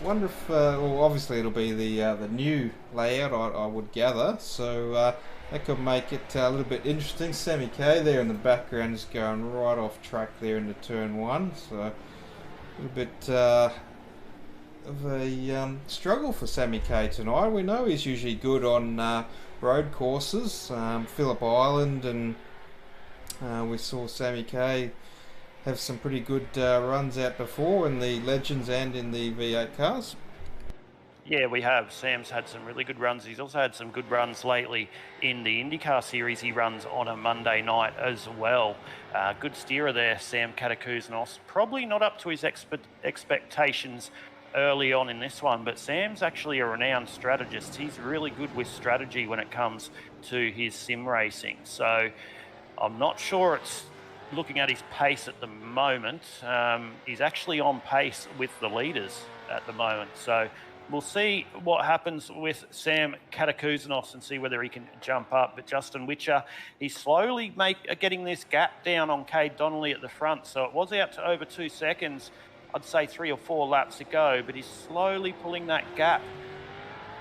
wonder if, well, obviously it'll be the new layout, I would gather, so that could make it a little bit interesting. Sammy K there in the background is going right off track there into turn 1, so a little bit of a struggle for Sammy K tonight. We know he's usually good on road courses, Phillip Island, and we saw Sammy K have some pretty good runs out before in the Legends and in the V8 cars. Yeah, we have. Sam's had some really good runs. He's also had some good runs lately in the IndyCar series he runs on a Monday night as well. Good steerer there, Sam Katakouznos. Probably not up to his expectations early on in this one, but Sam's actually a renowned strategist. He's really good with strategy when it comes to his sim racing. So I'm not sure it's looking at his pace at the moment. He's actually on pace with the leaders at the moment. So we'll see what happens with Sam Katakouznos and see whether he can jump up. But Justin Witcher, he's slowly getting this gap down on Kate Donnelly at the front. So it was out to over 2 seconds, I'd say 3 or 4 laps to go, but he's slowly pulling that gap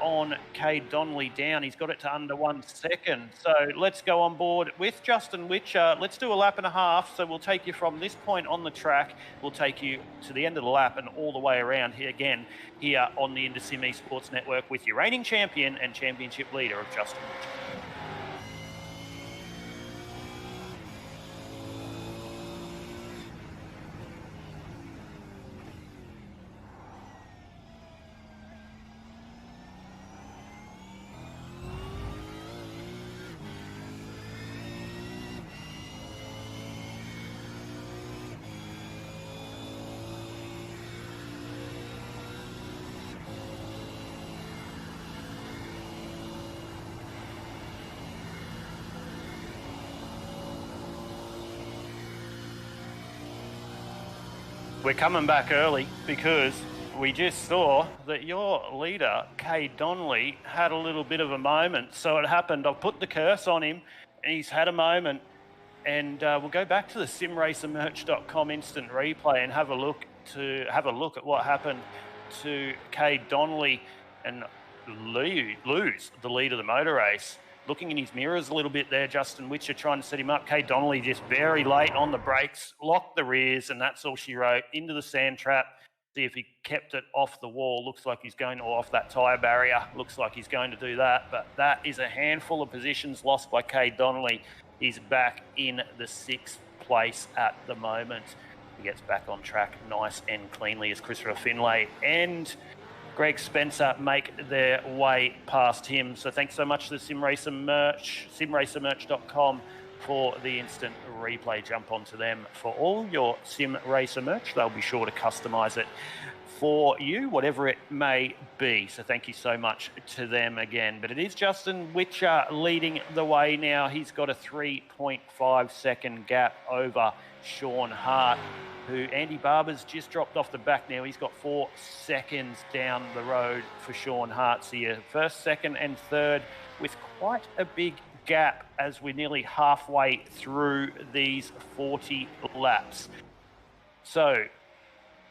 on Kate Donnelly down. He's got it to under 1 second. So let's go on board with Justin Witcher. Let's do a lap and a half. So we'll take you from this point on the track. We'll take you to the end of the lap and all the way around here again, here on the IndySim Esports Network with your reigning champion and championship leader of Justin Witcher. we're coming back early because we just saw that your leader, Kay Donnelly, had a little bit of a moment. So it happened. I've put the curse on him, and he's had a moment. And we'll go back to the simracermerch.com instant replay and have a look at what happened to Kay Donnelly and lose the lead of the motor race. Looking in his mirrors a little bit there, Justin Witcher trying to set him up. Kay Donnelly just very late on the brakes, locked the rears, and that's all she wrote. Into the sand trap. See if he kept it off the wall. Looks like he's going off that tyre barrier. Looks like he's going to do that. But that is a handful of positions lost by Kay Donnelly. He's back in the 6th place at the moment. He gets back on track nice and cleanly as Christopher Finlay and Greg Spencer make their way past him. So thanks so much to the simracermerch.com for the instant replay. Jump onto them for all your Sim Racer merch. They'll be sure to customise it for you, whatever it may be. So thank you so much to them again. But it is Justin Witcher leading the way now. He's got a 3.5 second gap over Sean Hart, who Andy Barber's just dropped off the back now. He's got 4 seconds down the road for Sean Hart. So your first, second and third with quite a big gap as we're nearly halfway through these 40 laps. So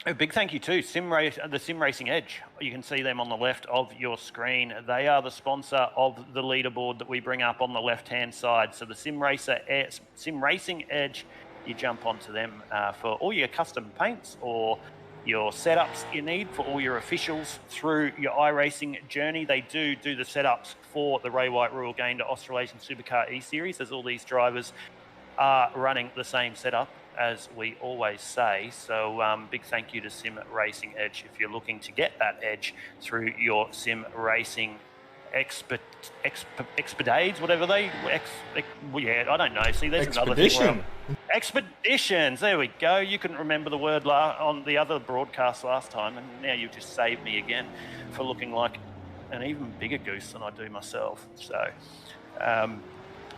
a big thank you to the Sim Racing Edge. You can see them on the left of your screen. They are the sponsor of the leaderboard that we bring up on the left-hand side. So the Sim Racing Edge, you jump onto them for all your custom paints or your setups you need for all your officials through your iRacing journey. They do the setups for the RayWhite Royal Gayndah Australasian SUPERCAR eSeries, as all these drivers are running the same setup, as we always say. So big thank you to Sim Racing Edge if you're looking to get that edge through your sim racing expediades, whatever I don't know. See, there's another thing. Expeditions. There we go. You couldn't remember the word on the other broadcast last time, and now you've just saved me again for looking like an even bigger goose than I do myself. So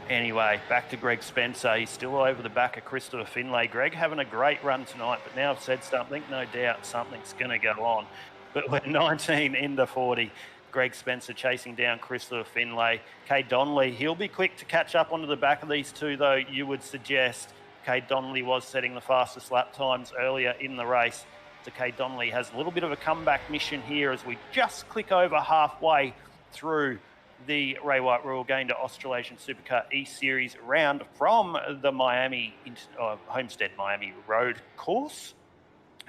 anyway, back to Greg Spencer. He's still over the back of Christopher Finlay. Greg having a great run tonight, but now I've said something, no doubt something's going to go on. But we're 19 in the 40. Greg Spencer chasing down Christopher Finlay. Kay Donnelly, he'll be quick to catch up onto the back of these two, though, you would suggest. Kay Donnelly was setting the fastest lap times earlier in the race. So Kay Donnelly has a little bit of a comeback mission here as we just click over halfway through the RayWhite Royal Gayndah Australasian SUPERCAR eSeries round from the Homestead Miami Road course.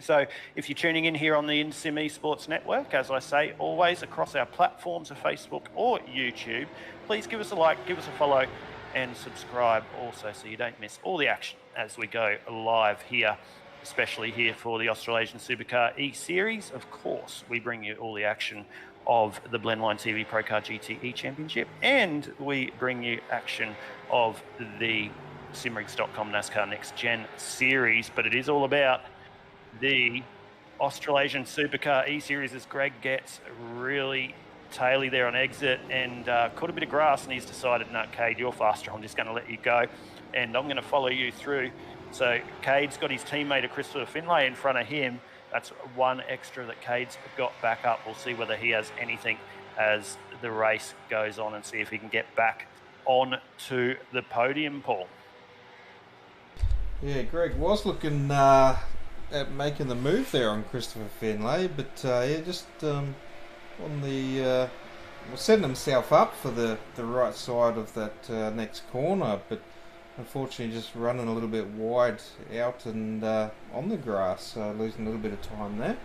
So if you're tuning in here on the InSim Esports Network, as I say, always across our platforms of Facebook or YouTube, please give us a like, give us a follow and subscribe also so you don't miss all the action as we go live here, especially here for the Australasian SUPERCAR eSeries. Of course, we bring you all the action of the Blendline TV Pro Car GTE Championship, and we bring you action of the simrigs.com NASCAR Next Gen Series, but it is all about the Australasian SUPERCAR eSeries as Greg gets really taily there on exit and caught a bit of grass, and he's decided, no, Cade, you're faster, I'm just going to let you go and I'm going to follow you through. So Cade's got his teammate Christopher Finlay in front of him. That's one extra that Cade's got back up. We'll see whether he has anything as the race goes on and see if he can get back on to the podium, Paul. Yeah, Greg was looking at making the move there on Christopher Finlay, but just on the setting himself up for the right side of that next corner, but unfortunately just running a little bit wide out and on the grass, losing a little bit of time there.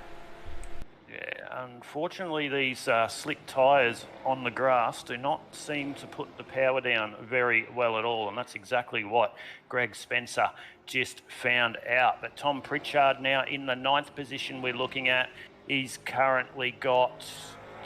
Yeah, unfortunately these slick tyres on the grass do not seem to put the power down very well at all, and that's exactly what Greg Spencer just found out. But Tom Pritchard now in the 9th position we're looking at. He's currently got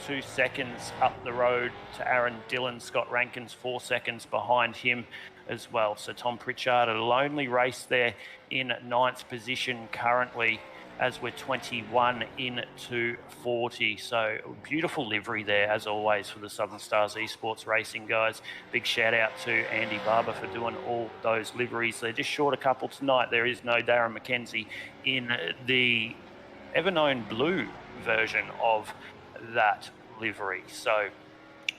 2 seconds up the road to Aaron Dillon. Scott Rankin's 4 seconds behind him as well. So Tom Pritchard, a lonely race there in 9th position currently. as we're 21 into 40. So beautiful livery there, as always, for the Southern Stars Esports Racing guys. Big shout out to Andy Barber for doing all those liveries. They're just short a couple tonight. There is no Darren McKenzie in the ever-known blue version of that livery. So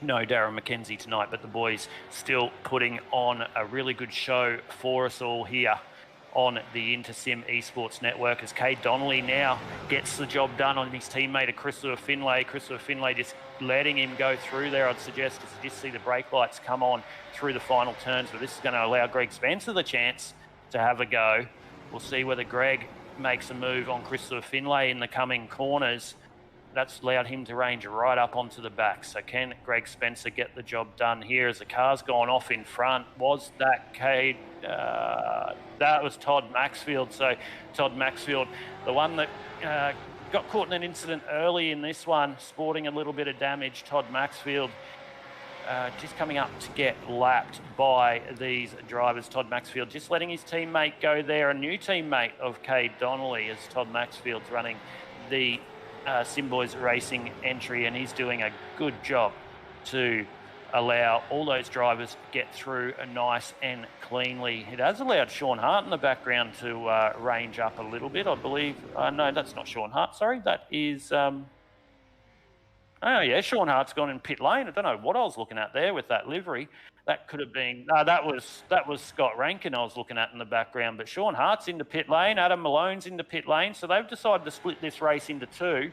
no Darren McKenzie tonight, but the boys still putting on a really good show for us all here on the Intersim Esports Network, as Cade Donnelly now gets the job done on his teammate Christopher Finlay. Christopher Finlay just letting him go through there. I'd suggest as you just see the brake lights come on through the final turns, but this is going to allow Greg Spencer the chance to have a go. We'll see whether Greg makes a move on Christopher Finlay in the coming corners. That's allowed him to range right up onto the back. So can Greg Spencer get the job done here as the car's gone off in front? Was that Cade? That was Todd Maxfield. So Todd Maxfield, the one that got caught in an incident early in this one, sporting a little bit of damage. Todd Maxfield just coming up to get lapped by these drivers. Todd Maxfield just letting his teammate go there. A new teammate of Cade Donnelly, as Todd Maxfield's running the Simboys Racing entry, and he's doing a good job to allow all those drivers to get through nice and cleanly. It has allowed Sean Hart in the background to range up a little bit, I believe. No, that's not Sean Hart, sorry. That is... oh, yeah, Sean Hart's gone in pit lane. I don't know what I was looking at there with that livery. That could have been... No, that was Scott Rankin I was looking at in the background. But Sean Hart's into pit lane. Adam Malone's into pit lane. So they've decided to split this race into two.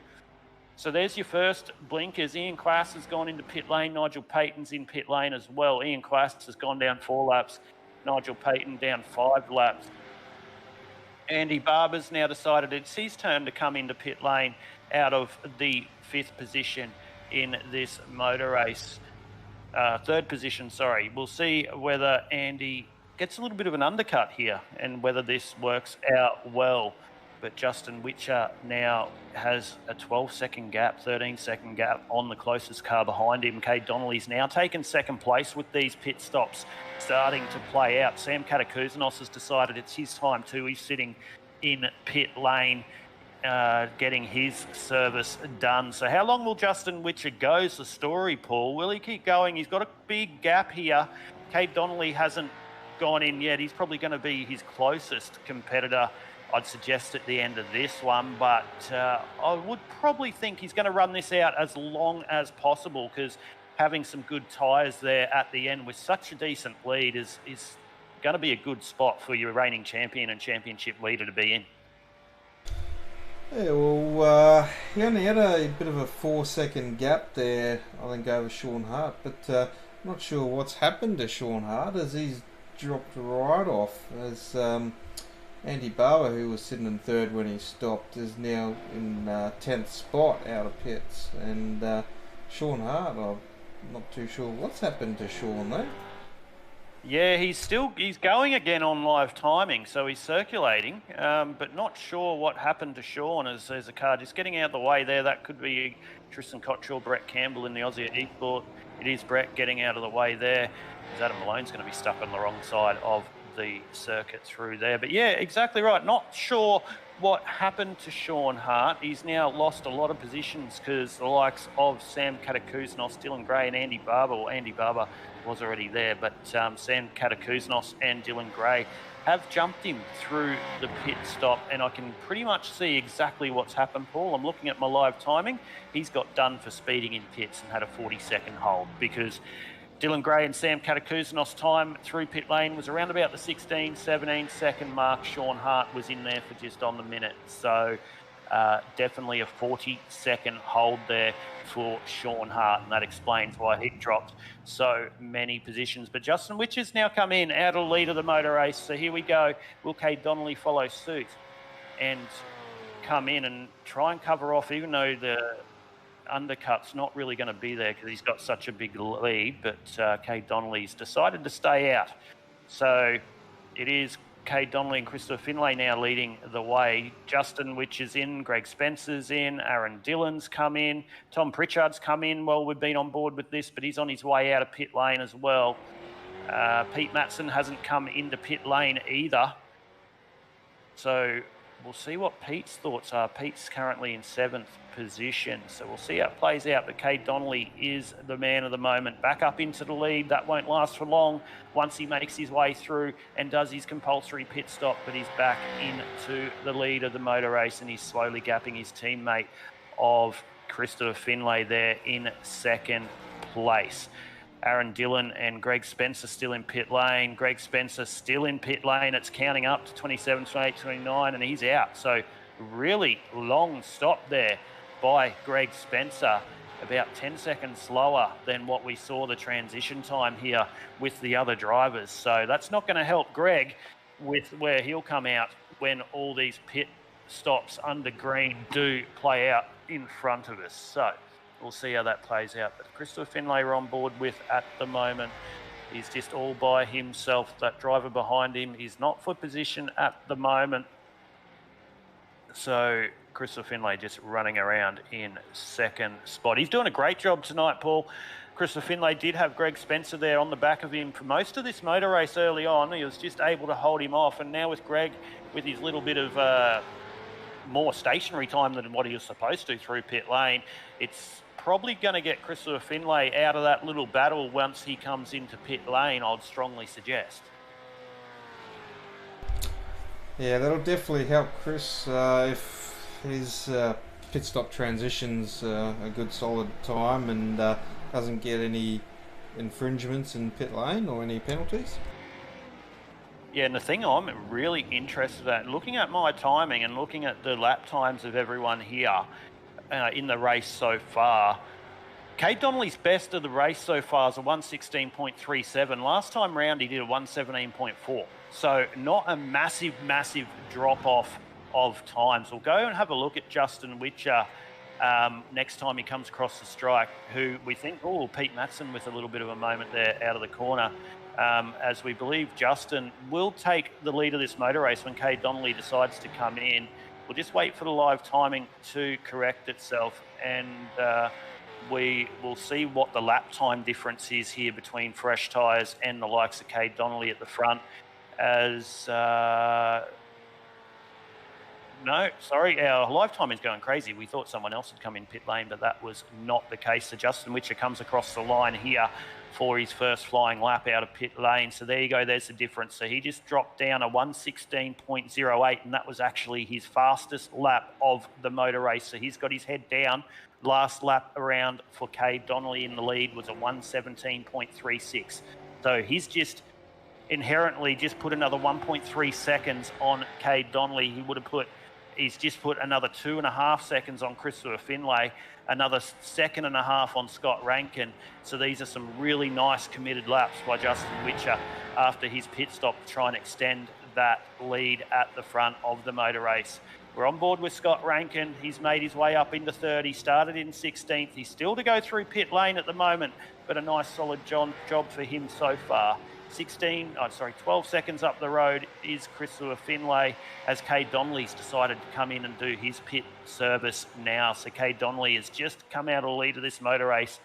So there's your first blinkers. Ian Class has gone into pit lane. Nigel Payton's in pit lane as well. Ian Class has gone down 4 laps. Nigel Payton down 5 laps. Andy Barber's now decided it's his turn to come into pit lane out of the 5th position in this motor race. 3rd position, sorry. We'll see whether Andy gets a little bit of an undercut here and whether this works out well. But Justin Witcher now has a 12-second gap, 13-second gap on the closest car behind him. Cade Donnelly's now taken 2nd place with these pit stops starting to play out. Sam Katakuzanos has decided it's his time too. He's sitting in pit lane, getting his service done. So how long will Justin Witcher go is the story, Paul. Will he keep going? He's got a big gap here. Cade Donnelly hasn't gone in yet. He's probably going to be his closest competitor, I'd suggest, at the end of this one, but I would probably think he's going to run this out as long as possible, because having some good tyres there at the end with such a decent lead is going to be a good spot for your reigning champion and championship leader to be in. Yeah, well, he only had a bit of a 4-second gap there, I think, over Sean Hart, but I'm not sure what's happened to Sean Hart, as he's dropped right off, as Andy Barber, who was sitting in 3rd when he stopped, is now in 10th spot out of pits. And Sean Hart, I'm not too sure what's happened to Sean though. Yeah, he's going again on live timing, so he's circulating, but not sure what happened to Sean, as there's a car just getting out of the way there. That could be Tristan Cottrell, Brett Campbell in the Aussie eSport. It is Brett getting out of the way there, as Adam Malone's going to be stuck on the wrong side of the circuit through there. But yeah, exactly right. Not sure what happened to Sean Hart. He's now lost a lot of positions because the likes of Sam Katakuzanos, Dylan Gray and Andy Barber, well, Andy Barber was already there, but Sam Katakuzanos and Dylan Gray have jumped him through the pit stop, and I can pretty much see exactly what's happened, Paul. I'm looking at my live timing. He's got done for speeding in pits and had a 40-second hold, because Dylan Gray and Sam Katakuzanos' time through pit lane was around about the 16, 17 second mark. Sean Hart was in there for just on the minute. So definitely a 40-second hold there for Sean Hart, and that explains why he dropped so many positions. But Justin Witcher's now come in out of the lead of the motor race. So here we go. Will Cade Donnelly follow suit and come in and try and cover off, even though the undercut's not really going to be there because he's got such a big lead, but Cade Donnelly's decided to stay out. So it is Cade Donnelly and Christopher Finlay now leading the way. Justin Witcher's in, Greg Spencer's in, Aaron Dillon's come in, Tom Pritchard's come in. Well, we've been on board with this, but he's on his way out of pit lane as well. Pete Matson hasn't come into pit lane either. So we'll see what Pete's thoughts are. Pete's currently in 7th position, so we'll see how it plays out. But Cade Donnelly is the man of the moment. Back up into the lead. That won't last for long once he makes his way through and does his compulsory pit stop, but he's back into the lead of the motor race, and he's slowly gapping his teammate of Christopher Finlay there in 2nd place. Aaron Dillon and Greg Spencer still in pit lane. Greg Spencer still in pit lane. It's counting up to 27, 28, 29, and he's out. So really long stop there by Greg Spencer, about 10 seconds slower than what we saw the transition time here with the other drivers. So that's not going to help Greg with where he'll come out when all these pit stops under green do play out in front of us. So we'll see how that plays out. But Christopher Finlay we're on board with at the moment. He's just all by himself. That driver behind him is not for position at the moment. So Christopher Finlay just running around in 2nd spot. He's doing a great job tonight, Paul. Christopher Finlay did have Greg Spencer there on the back of him for most of this motor race early on. He was just able to hold him off. And now with Greg, with his little bit of more stationary time than what he was supposed to through pit lane, it's probably going to get Christopher Finlay out of that little battle once he comes into pit lane, I'd strongly suggest. Yeah, that'll definitely help Chris if his pit stop transitions a good solid time and doesn't get any infringements in pit lane or any penalties. Yeah, and the thing I'm really interested at, looking at my timing and looking at the lap times of everyone here in the race so far, Cade Donnelly's best of the race so far is a 1:16.37. Last time round he did a 1:17.4. So not a massive drop-off of times. We'll go and have a look at Justin Witcher next time he comes across the strike, who we think, Pete Matson with a little bit of a moment there out of the corner. As we believe Justin will take the lead of this motor race when Cade Donnelly decides to come in. We'll just wait for the live timing to correct itself, and we will see what the lap time difference is here between fresh tyres and the likes of Cade Donnelly at the front. As no, sorry, our live time is going crazy. We thought someone else had come in pit lane, but that was not the case. So Justin Witcher comes across the line here for his first flying lap out of pit lane. So there you go, there's the difference. So he just dropped down a 1:16.08, and that was actually his fastest lap of the motor race. So he's got his head down. Last lap around for Cade Donnelly in the lead was a 1:17.36. So he's just inherently just put another 1.3 seconds on Cade Donnelly. He's just put another 2.5 seconds on Christopher Finlay, another 1.5 seconds on Scott Rankin. So these are some really nice committed laps by Justin Witcher after his pit stop to try and extend that lead at the front of the motor race. We're on board with Scott Rankin. He's made his way up into 3rd. He started in 16th. He's still to go through pit lane at the moment, but a nice solid job for him so far. 12 seconds up the road is Christopher Finlay, as Cade Donnelly's decided to come in and do his pit service now. So Cade Donnelly has just come out of the lead of this motor race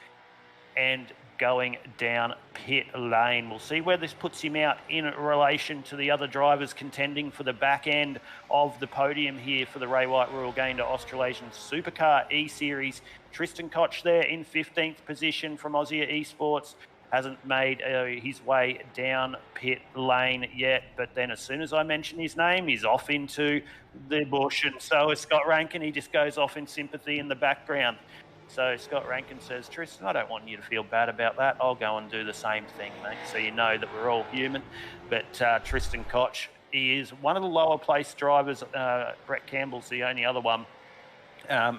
and going down pit lane. We'll see where this puts him out in relation to the other drivers contending for the back end of the podium here for the RayWhite Royal Gayndah Australasian SUPERCARS eSeries. Tristan Koch there in 15th position from Aussie Esports. Hasn't made his way down pit lane yet, but then as soon as I mention his name, he's off into the bush, and so is Scott Rankin. He just goes off in sympathy in the background. So Scott Rankin says, Tristan, I don't want you to feel bad about that. I'll go and do the same thing, mate. So you know that we're all human. But Tristan Koch is one of the lower placed drivers. Brett Campbell's the only other one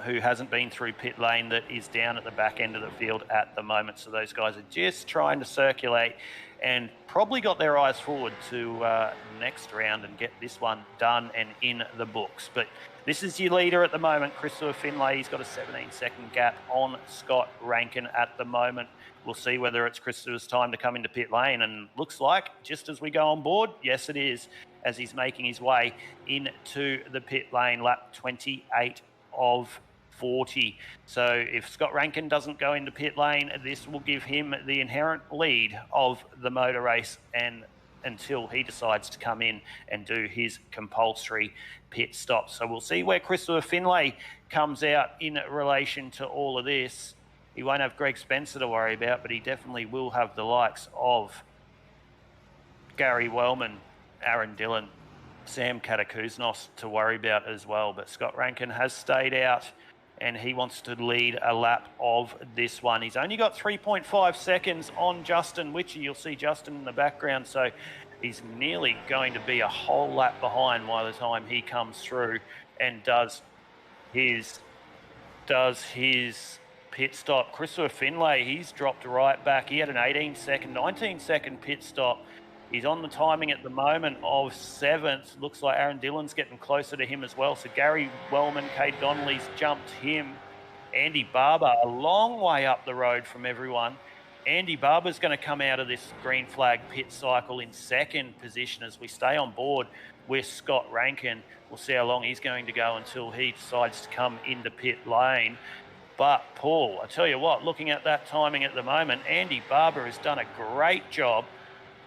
who hasn't been through pit lane that is down at the back end of the field at the moment. So those guys are just trying to circulate and probably got their eyes forward to next round and get this one done and in the books. But this is your leader at the moment, Christopher Finlay. He's got a 17-second gap on Scott Rankin at the moment. We'll see whether it's Christopher's time to come into pit lane, and looks like, just as we go on board, yes it is, as he's making his way into the pit lane, lap 28 of 40. So if Scott Rankin doesn't go into pit lane, this will give him the inherent lead of the motor race, and until he decides to come in and do his compulsory pit stop. So we'll see where Christopher Finlay comes out in relation to all of this. He won't have Greg Spencer to worry about, but he definitely will have the likes of Gary Wellman, Aaron Dillon, Sam Katakuznos to worry about as well. But Scott Rankin has stayed out, and he wants to lead a lap of this one. He's only got 3.5 seconds on Justin Witchy. You'll see Justin in the background, so he's nearly going to be a whole lap behind by the time he comes through and does his pit stop. Christopher Finlay, he's dropped right back. He had an 19-second pit stop. He's on the timing at the moment of 7th. Looks like Aaron Dillon's getting closer to him as well. So Gary Wellman, Cade Donnelly's jumped him. Andy Barber, a long way up the road from everyone. Andy Barber's going to come out of this green flag pit cycle in 2nd position as we stay on board with Scott Rankin. We'll see how long he's going to go until he decides to come into pit lane. But Paul, I tell you what, looking at that timing at the moment, Andy Barber has done a great job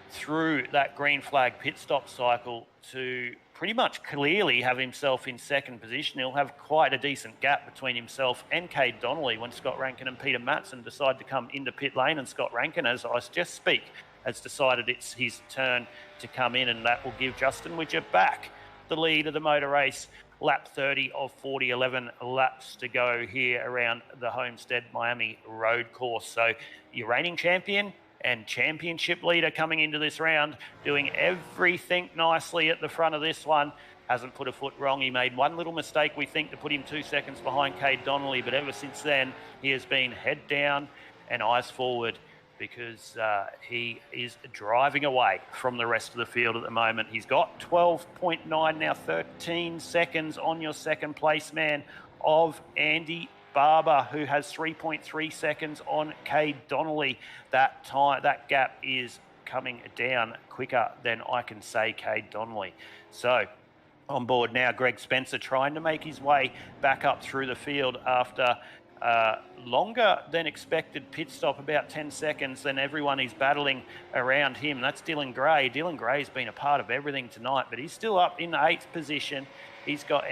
through that green flag pit stop cycle to pretty much clearly have himself in 2nd position. He'll have quite a decent gap between himself and Cade Donnelly when Scott Rankin and Peter Matson decide to come into pit lane, and Scott Rankin, as I just speak, has decided it's his turn to come in, and that will give Justin Widger back the lead of the motor race. Lap 30 of 40, 11 laps to go here around the Homestead Miami road course. So your reigning champion and championship leader coming into this round, doing everything nicely at the front of this one. Hasn't put a foot wrong. He made one little mistake, we think, to put him 2 seconds behind Cade Donnelly, but ever since then, he has been head down and eyes forward because he is driving away from the rest of the field at the moment. He's got 12.9 now, 13 seconds on your 2nd place man of Andy Barber, who has 3.3 seconds on Cade Donnelly. That gap is coming down quicker than I can say Cade Donnelly. So on board now, Greg Spencer trying to make his way back up through the field after longer than expected pit stop, about 10 seconds, then everyone is battling around him. That's Dylan Gray. Dylan Gray's been a part of everything tonight, but he's still up in the 8th position. He's got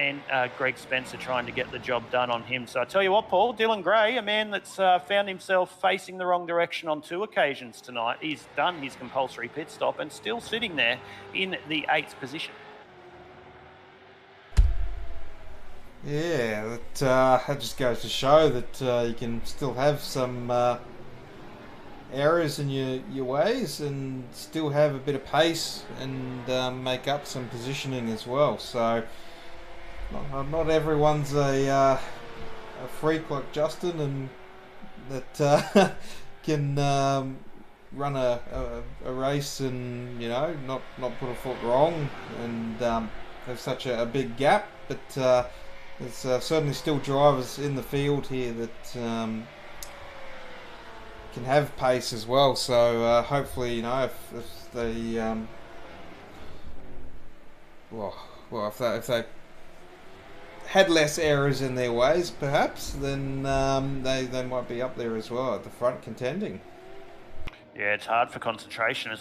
Greg Spencer trying to get the job done on him. So I tell you what, Paul, Dylan Gray, a man that's found himself facing the wrong direction on 2 occasions tonight. He's done his compulsory pit stop and still sitting there in the 8th position. Yeah, that just goes to show that you can still have some errors in your ways and still have a bit of pace and make up some positioning as well. So not everyone's a freak like Justin and that can run a race and not put a foot wrong and have such a big gap, but there's certainly still drivers in the field here that can have pace as well. So hopefully, if they if they had less errors in their ways, perhaps, then they might be up there as well at the front contending. Yeah, it's hard for concentration.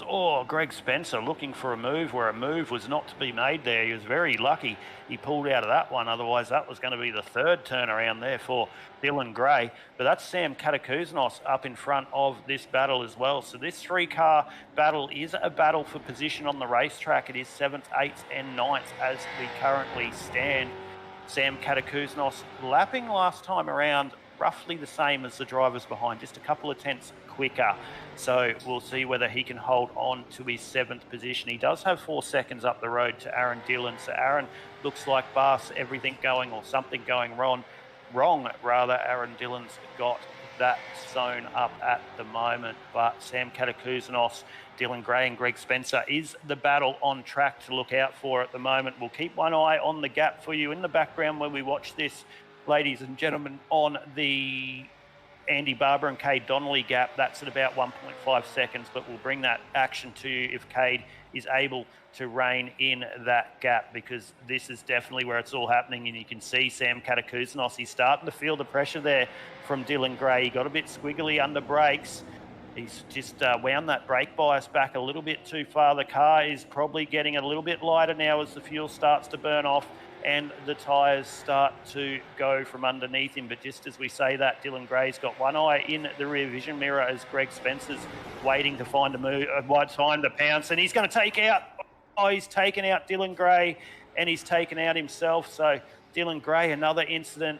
Greg Spencer looking for a move where a move was not to be made there. He was very lucky he pulled out of that one. Otherwise, that was going to be the 3rd turnaround there for Dylan Gray. But that's Sam Katakuznos up in front of this battle as well. So this 3-car battle is a battle for position on the racetrack. It is 7th, 8th and 9th as we currently stand. Sam Katakuznos lapping last time around roughly the same as the drivers behind, just a couple of tenths quicker. So we'll see whether he can hold on to his 7th position. He does have 4 seconds up the road to Aaron Dillon. So Aaron looks like Bas, everything going or something going wrong. Aaron Dillon's got that sewn up at the moment. But Sam Katakuznos, Dylan Gray and Greg Spencer is the battle on track to look out for at the moment. We'll keep one eye on the gap for you in the background when we watch this, ladies and gentlemen, on the Andy Barber and Cade Donnelly gap. That's at about 1.5 seconds, but we'll bring that action to you if Cade is able to rein in that gap, because this is definitely where it's all happening. And you can see Sam Katakuznos, he's starting to feel the pressure there from Dylan Gray. He got a bit squiggly under brakes, He's just wound that brake bias back a little bit too far. The car is probably getting a little bit lighter now as the fuel starts to burn off and the tyres start to go from underneath him. But just as we say that, Dylan Gray's got one eye in the rear vision mirror as Greg Spencer's waiting to find a wide time to pounce. And he's going to take out, he's taken out Dylan Gray and he's taken out himself. So Dylan Gray, another incident.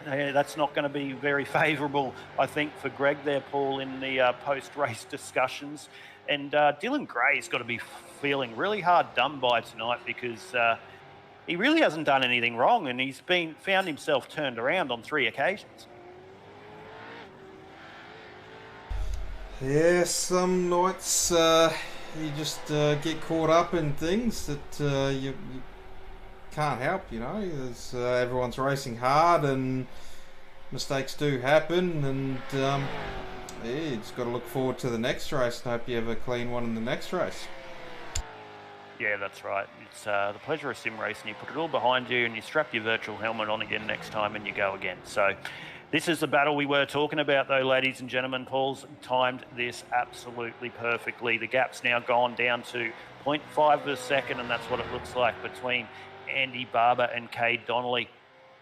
That's not going to be very favourable, I think, for Greg there, Paul, in the post-race discussions. And Dylan Gray's got to be feeling really hard done by tonight because he really hasn't done anything wrong and he's found himself turned around on 3 occasions. Yeah, some nights you just get caught up in things that you can't help, you know. Everyone's racing hard and mistakes do happen, and yeah, you just got to look forward to the next race and hope you have a clean one in the next race. Yeah, that's right. It's the pleasure of sim racing. You put it all behind you and you strap your virtual helmet on again next time and you go again. So this is the battle we were talking about, though, ladies and gentlemen. Paul's timed this absolutely perfectly. The gap's now gone down to 0.5 of a second, and that's what it looks like between Andy Barber and Cade Donnelly.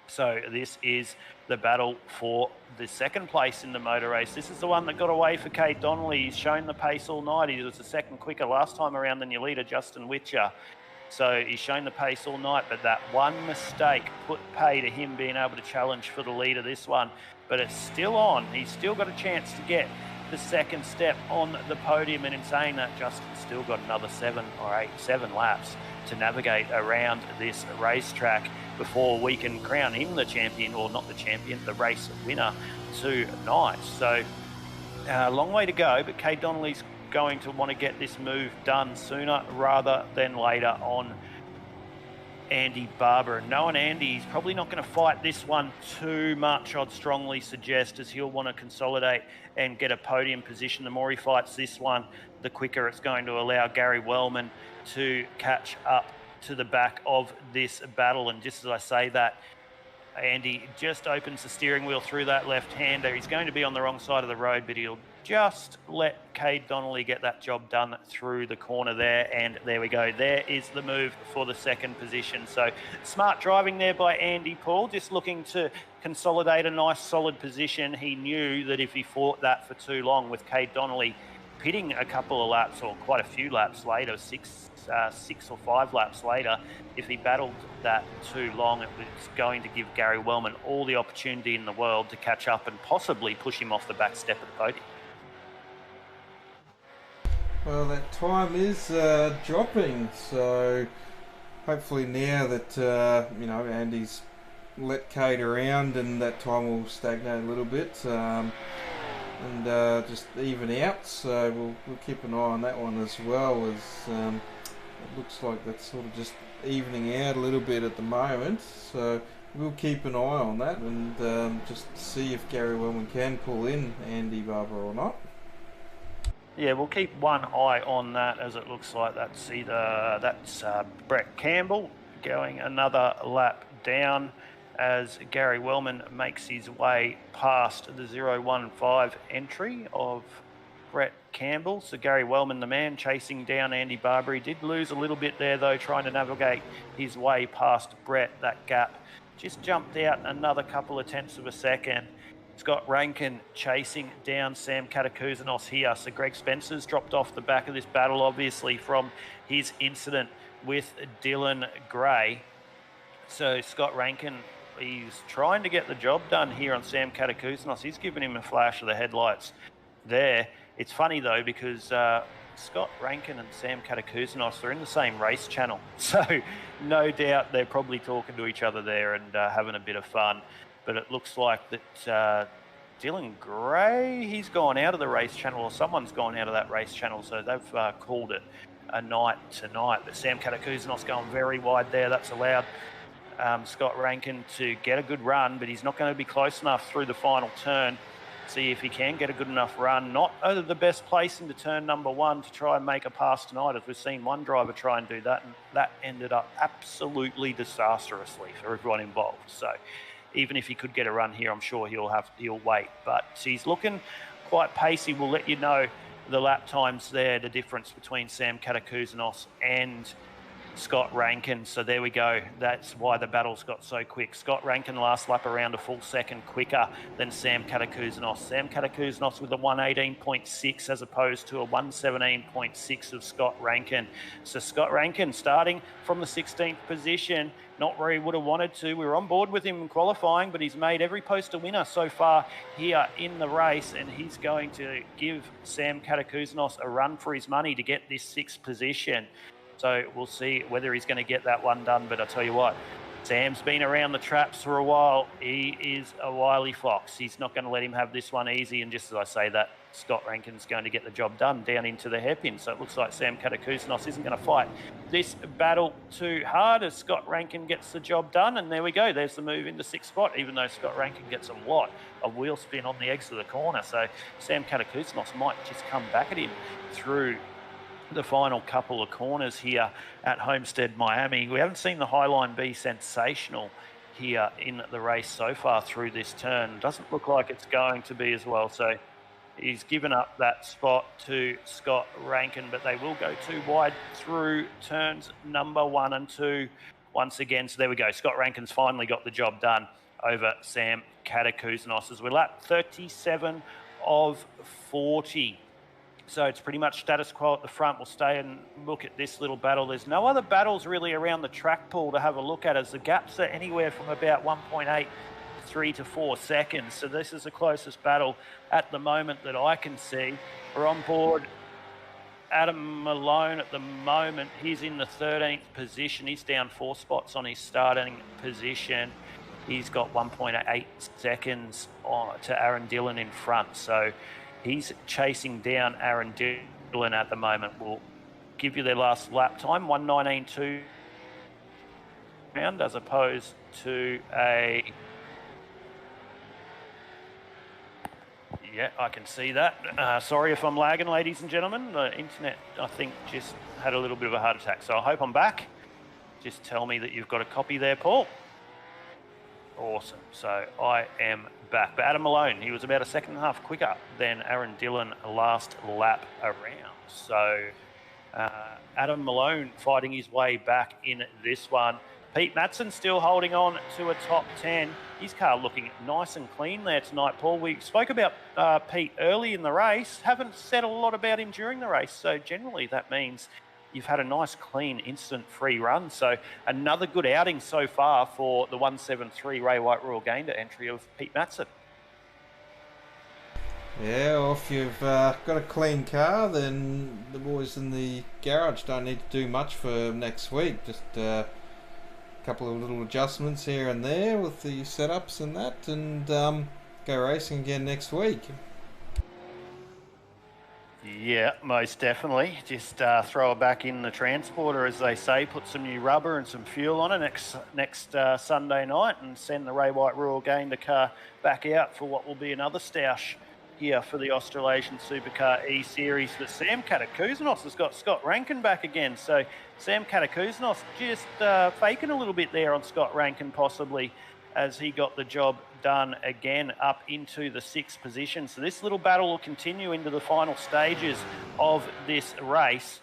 So this is the battle for the second place in the motor race. This is the one that got away for Cade Donnelly. He's shown the pace all night. He was a second quicker last time around than your leader, Justin Witcher. So he's shown the pace all night, but that one mistake put pay to him being able to challenge for the leader this one. But it's still on. He's still got a chance to get the second step on the podium. And in saying that, Justin's still got another 7 laps to navigate around this racetrack before we can crown him the champion, or not the champion, the race winner tonight. So a long way to go, but Cade Donnelly's going to want to get this move done sooner rather than later on Andy Barber. And knowing Andy, he's probably not going to fight this one too much, I'd strongly suggest, as he'll want to consolidate and get a podium position. The more he fights this one, the quicker it's going to allow Gary Wellman to catch up to the back of this battle. And just as I say that, Andy just opens the steering wheel through that left-hander. He's going to be on the wrong side of the road, but he'll just let Cade Donnelly get that job done through the corner there. And there we go. There is the move for the second position. So smart driving there by Andy, Paul, just looking to consolidate a nice solid position. He knew that if he fought that for too long with Cade Donnelly pitting a couple of laps, or quite a few laps later, 6 or 5 laps later, if he battled that too long, it was going to give Gary Wellman all the opportunity in the world to catch up and possibly push him off the back step of the podium. Well, that time is dropping, so hopefully now that you know, Andy's let Cade around, and that time will stagnate a little bit and just even out. So we'll keep an eye on that one as well, as it looks like that's sort of just evening out a little bit at the moment. So we'll keep an eye on that and just see if Gary Wellman can pull in Andy Barber or not. Yeah, we'll keep one eye on that, as it looks like that's Brett Campbell going another lap down as Gary Wellman makes his way past the 015 entry of Brett Campbell. So Gary Wellman, the man chasing down Andy Barber. He did lose a little bit there, though, trying to navigate his way past Brett. That gap just jumped out another couple of tenths of a second. Scott Rankin chasing down Sam Katakouzanos here. So Greg Spencer's dropped off the back of this battle, obviously, from his incident with Dylan Gray. So Scott Rankin, he's trying to get the job done here on Sam Katakouzanos. He's giving him a flash of the headlights there. It's funny, though, because Scott Rankin and Sam Katakouzanos are in the same race channel. So no doubt they're probably talking to each other there and having a bit of fun. But it looks like that Dylan Gray, he's gone out of the race channel, or someone's gone out of that race channel, so they've called it a night tonight. But Sam Katakouzanos going very wide there. That's allowed Scott Rankin to get a good run, but he's not going to be close enough through the final turn. See if he can get a good enough run. Not the best place into turn number 1 to try and make a pass tonight, as we've seen one driver try and do that, and that ended up absolutely disastrously for everyone involved. So even if he could get a run here, I'm sure he'll wait. But he's looking quite pacey. We'll let you know the lap times there, the difference between Sam Katakouzenos and Scott Rankin. So there we go. That's why the battles got so quick. Scott Rankin last lap around a full second quicker than Sam Katakouzenos. Sam Katakouzenos with a 118.6 as opposed to a 117.6 of Scott Rankin. So Scott Rankin starting from the 16th position, not where he would have wanted to. We were on board with him in qualifying, but he's made every post a winner so far here in the race, and he's going to give Sam Katakouzenos a run for his money to get this 6th position. So we'll see whether he's going to get that one done. But I tell you what, Sam's been around the traps for a while. He is a wily fox. He's not going to let him have this one easy. And just as I say that, Scott Rankin's going to get the job done down into the hairpin. So it looks like Sam Katakouzenos isn't going to fight this battle too hard as Scott Rankin gets the job done. And there we go. There's the move into 6th spot, even though Scott Rankin gets a lot of wheel spin on the exit of the corner. So Sam Katakouzenos might just come back at him through the final couple of corners here at Homestead, Miami. We haven't seen the Highline be sensational here in the race so far through this turn. Doesn't look like it's going to be as well. So he's given up that spot to Scott Rankin, but they will go too wide through turns number 1 and 2 once again. So there we go. Scott Rankin's finally got the job done over Sam Katakouzenos as we're lap 37 of 40. So it's pretty much status quo at the front. We'll stay and look at this little battle. There's no other battles really around the track pool to have a look at, as the gaps are anywhere from about 1.8 3 to 4 seconds. So this is the closest battle at the moment that I can see. We're on board Adam Malone at the moment. He's in the 13th position. He's down 4 spots on his starting position. He's got 1.8 seconds to Aaron Dillon in front. So he's chasing down Aaron Dillon at the moment. We'll give you their last lap time, 1:19.2 round, as opposed to a... Yeah, I can see that. Sorry if I'm lagging, ladies and gentlemen. The internet, I think, just had a little bit of a heart attack. So I hope I'm back. Just tell me that you've got a copy there, Paul. Awesome. So I am back. But Adam Malone, he was about a second and a half quicker than Aaron Dillon last lap around. So Adam Malone fighting his way back in this one. Pete Matson still holding on to a top 10. His car looking nice and clean there tonight, Paul. We spoke about Pete early in the race. Haven't said a lot about him during the race. So generally that means you've had a nice, clean, incident-free run. So another good outing so far for the 173 RayWhite Royal Gayndah entry of Pete Matson. Yeah, well, if you've got a clean car, then the boys in the garage don't need to do much for next week. Just a couple of little adjustments here and there with the setups and that, and go racing again next week. Yeah, most definitely. Just throw it back in the transporter, as they say, put some new rubber and some fuel on it next Sunday night, and send the RayWhite Royal Gayndah car back out for what will be another stoush here for the Australasian Supercar eSeries. But Sam Katakouzenos has got Scott Rankin back again. So Sam Katakouzenos just faking a little bit there on Scott Rankin possibly, as he got the job done again up into the 6th position. So this little battle will continue into the final stages of this race.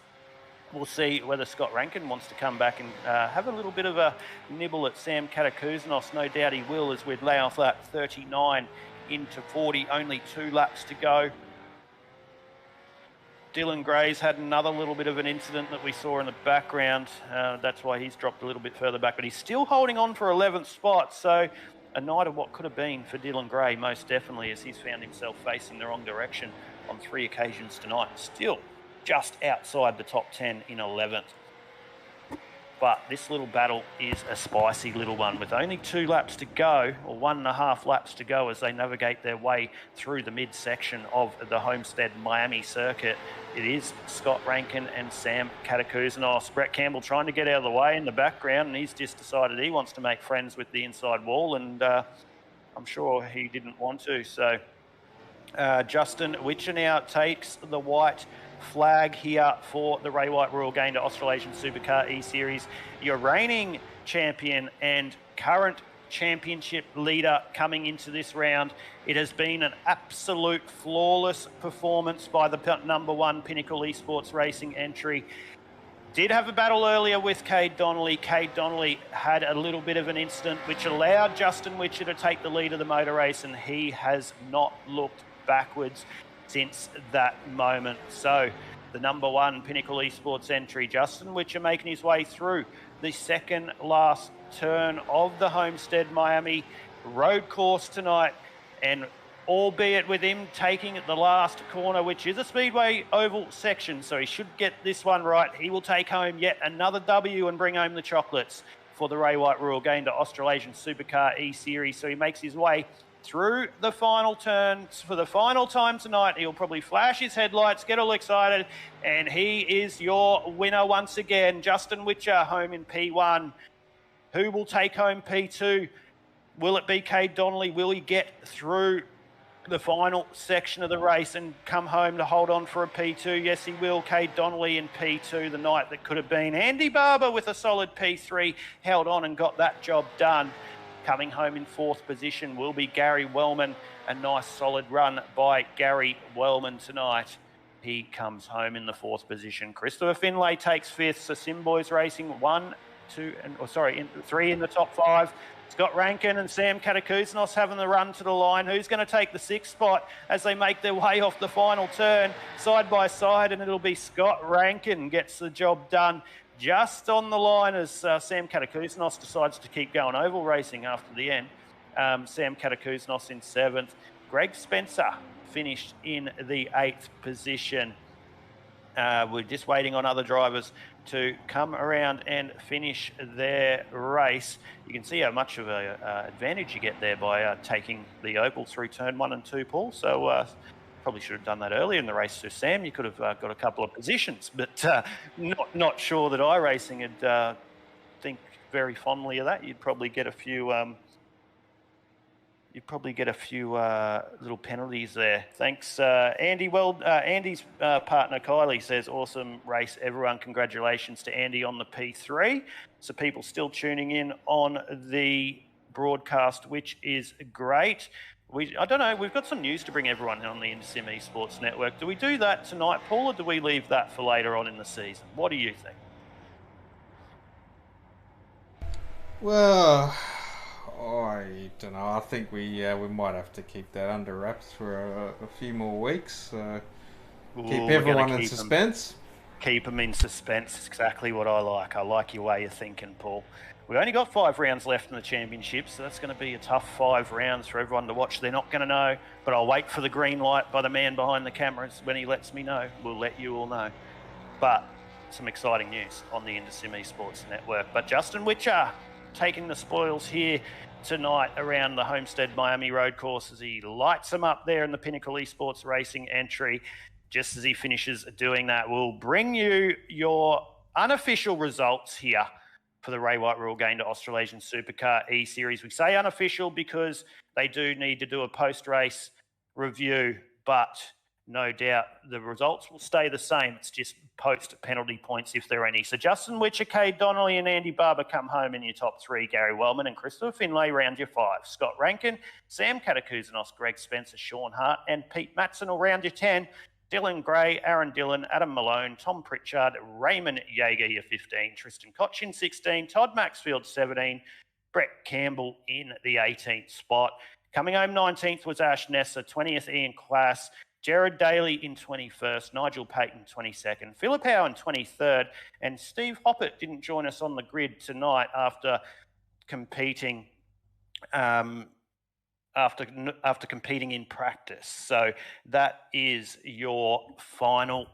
We'll see whether Scott Rankin wants to come back and have a little bit of a nibble at Sam Katakouzenos. No doubt he will, as we'd lay off that 39 into 40, only 2 laps to go. Dylan Gray's had another little bit of an incident that we saw in the background. That's why he's dropped a little bit further back, but he's still holding on for 11th spot. So a night of what could have been for Dylan Gray, most definitely, as he's found himself facing the wrong direction on 3 occasions tonight. Still just outside the top 10 in 11th. But this little battle is a spicy little one with only 2 laps to go, or 1.5 laps to go, as they navigate their way through the midsection of the Homestead Miami circuit. It is Scott Rankin and Sam Katakouzenos. Brett Campbell trying to get out of the way in the background, and he's just decided he wants to make friends with the inside wall, and I'm sure he didn't want to. So Justin Witchenau takes the white flag here for the RayWhite Royal Gayndah Australasian Supercar eSeries. Your reigning champion and current championship leader coming into this round. It has been an absolute flawless performance by the number 1 Pinnacle Esports Racing entry. Did have a battle earlier with Cade Donnelly. Cade Donnelly had a little bit of an incident which allowed Justin Witcher to take the lead of the motor race, and he has not looked backwards since that moment. So the number 1 Pinnacle Esports entry, Justin Witcher, making his way through the second last turn of the Homestead Miami road course tonight, and albeit with him taking the last corner, which is a speedway oval section, so he should get this one right. He will take home yet another W and bring home the chocolates for the RayWhite Royal Gayndah Australasian SUPERCAR eSeries. So he makes his way through the final turns for the final time tonight. He'll probably flash his headlights, get all excited, and he is your winner once again. Justin Witcher home in P1. Who will take home P2? Will it be Cade Donnelly? Will he get through the final section of the race and come home to hold on for a P2? Yes, he will. Cade Donnelly in P2, the night that could have been. Andy Barber with a solid P3, held on and got that job done. Coming home in 4th position will be Gary Wellman. A nice solid run by Gary Wellman tonight. He comes home in the 4th position. Christopher Finlay takes 5th. So Simboys Racing 3 in the top 5. Scott Rankin and Sam Katakuznos having the run to the line. Who's going to take the 6th spot as they make their way off the final turn side by side? And it'll be Scott Rankin gets the job done just on the line as Sam Katakuznos decides to keep going oval racing after the end. Sam Katakuznos in 7th. Greg Spencer finished in the 8th position. We're just waiting on other drivers to come around and finish their race. You can see how much of an advantage you get there by taking the oval through turn 1 and 2, Paul. So probably should have done that earlier in the race. So Sam, you could have got a couple of positions, but not sure that iRacing would think very fondly of that. You'd probably get a few. Little penalties there. Thanks, Andy. Well, Andy's partner, Kylie, says, awesome race, everyone. Congratulations to Andy on the P3. So people still tuning in on the broadcast, which is great. I don't know, we've got some news to bring everyone on the InterSim Esports Network. Do we do that tonight, Paul, or do we leave that for later on in the season? What do you think? Well, I don't know. I think we might have to keep that under wraps for a few more weeks. Keep everyone in suspense. Keep them in suspense. It's exactly what I like. I like your way of thinking, Paul. We've only got 5 rounds left in the championship, so that's going to be a tough 5 rounds for everyone to watch. They're not going to know, but I'll wait for the green light by the man behind the cameras. When he lets me know, we'll let you all know. But some exciting news on the InterSim Esports Network. But Justin Witcher taking the spoils here tonight around the Homestead Miami road course as he lights them up there in the Pinnacle Esports Racing entry. Just as he finishes doing that, we'll bring you your unofficial results here for the RayWhite Royal Gayndah Australasian SUPERCAR eSeries. We say unofficial because they do need to do a post-race review, but no doubt the results will stay the same. It's just post-penalty points if there are any. So Justin Witcher, Cade Donnelly and Andy Barber come home in your top 3. Gary Wellman and Christopher Finlay round your 5. Scott Rankin, Sam Katakuznos, Greg Spencer, Sean Hart and Pete Matson will round your 10. Dylan Gray, Aaron Dillon, Adam Malone, Tom Pritchard, Raymond Yeager, your 15, Tristan Cochin, 16, Todd Maxfield, 17, Brett Campbell in the 18th spot. Coming home 19th was Ash Nessa, 20th Ian Class, Jared Daly in 21st, Nigel Payton 22nd, Philip Howe in 23rd, and Steve Hoppett didn't join us on the grid tonight after competing after competing in practice. So that is your final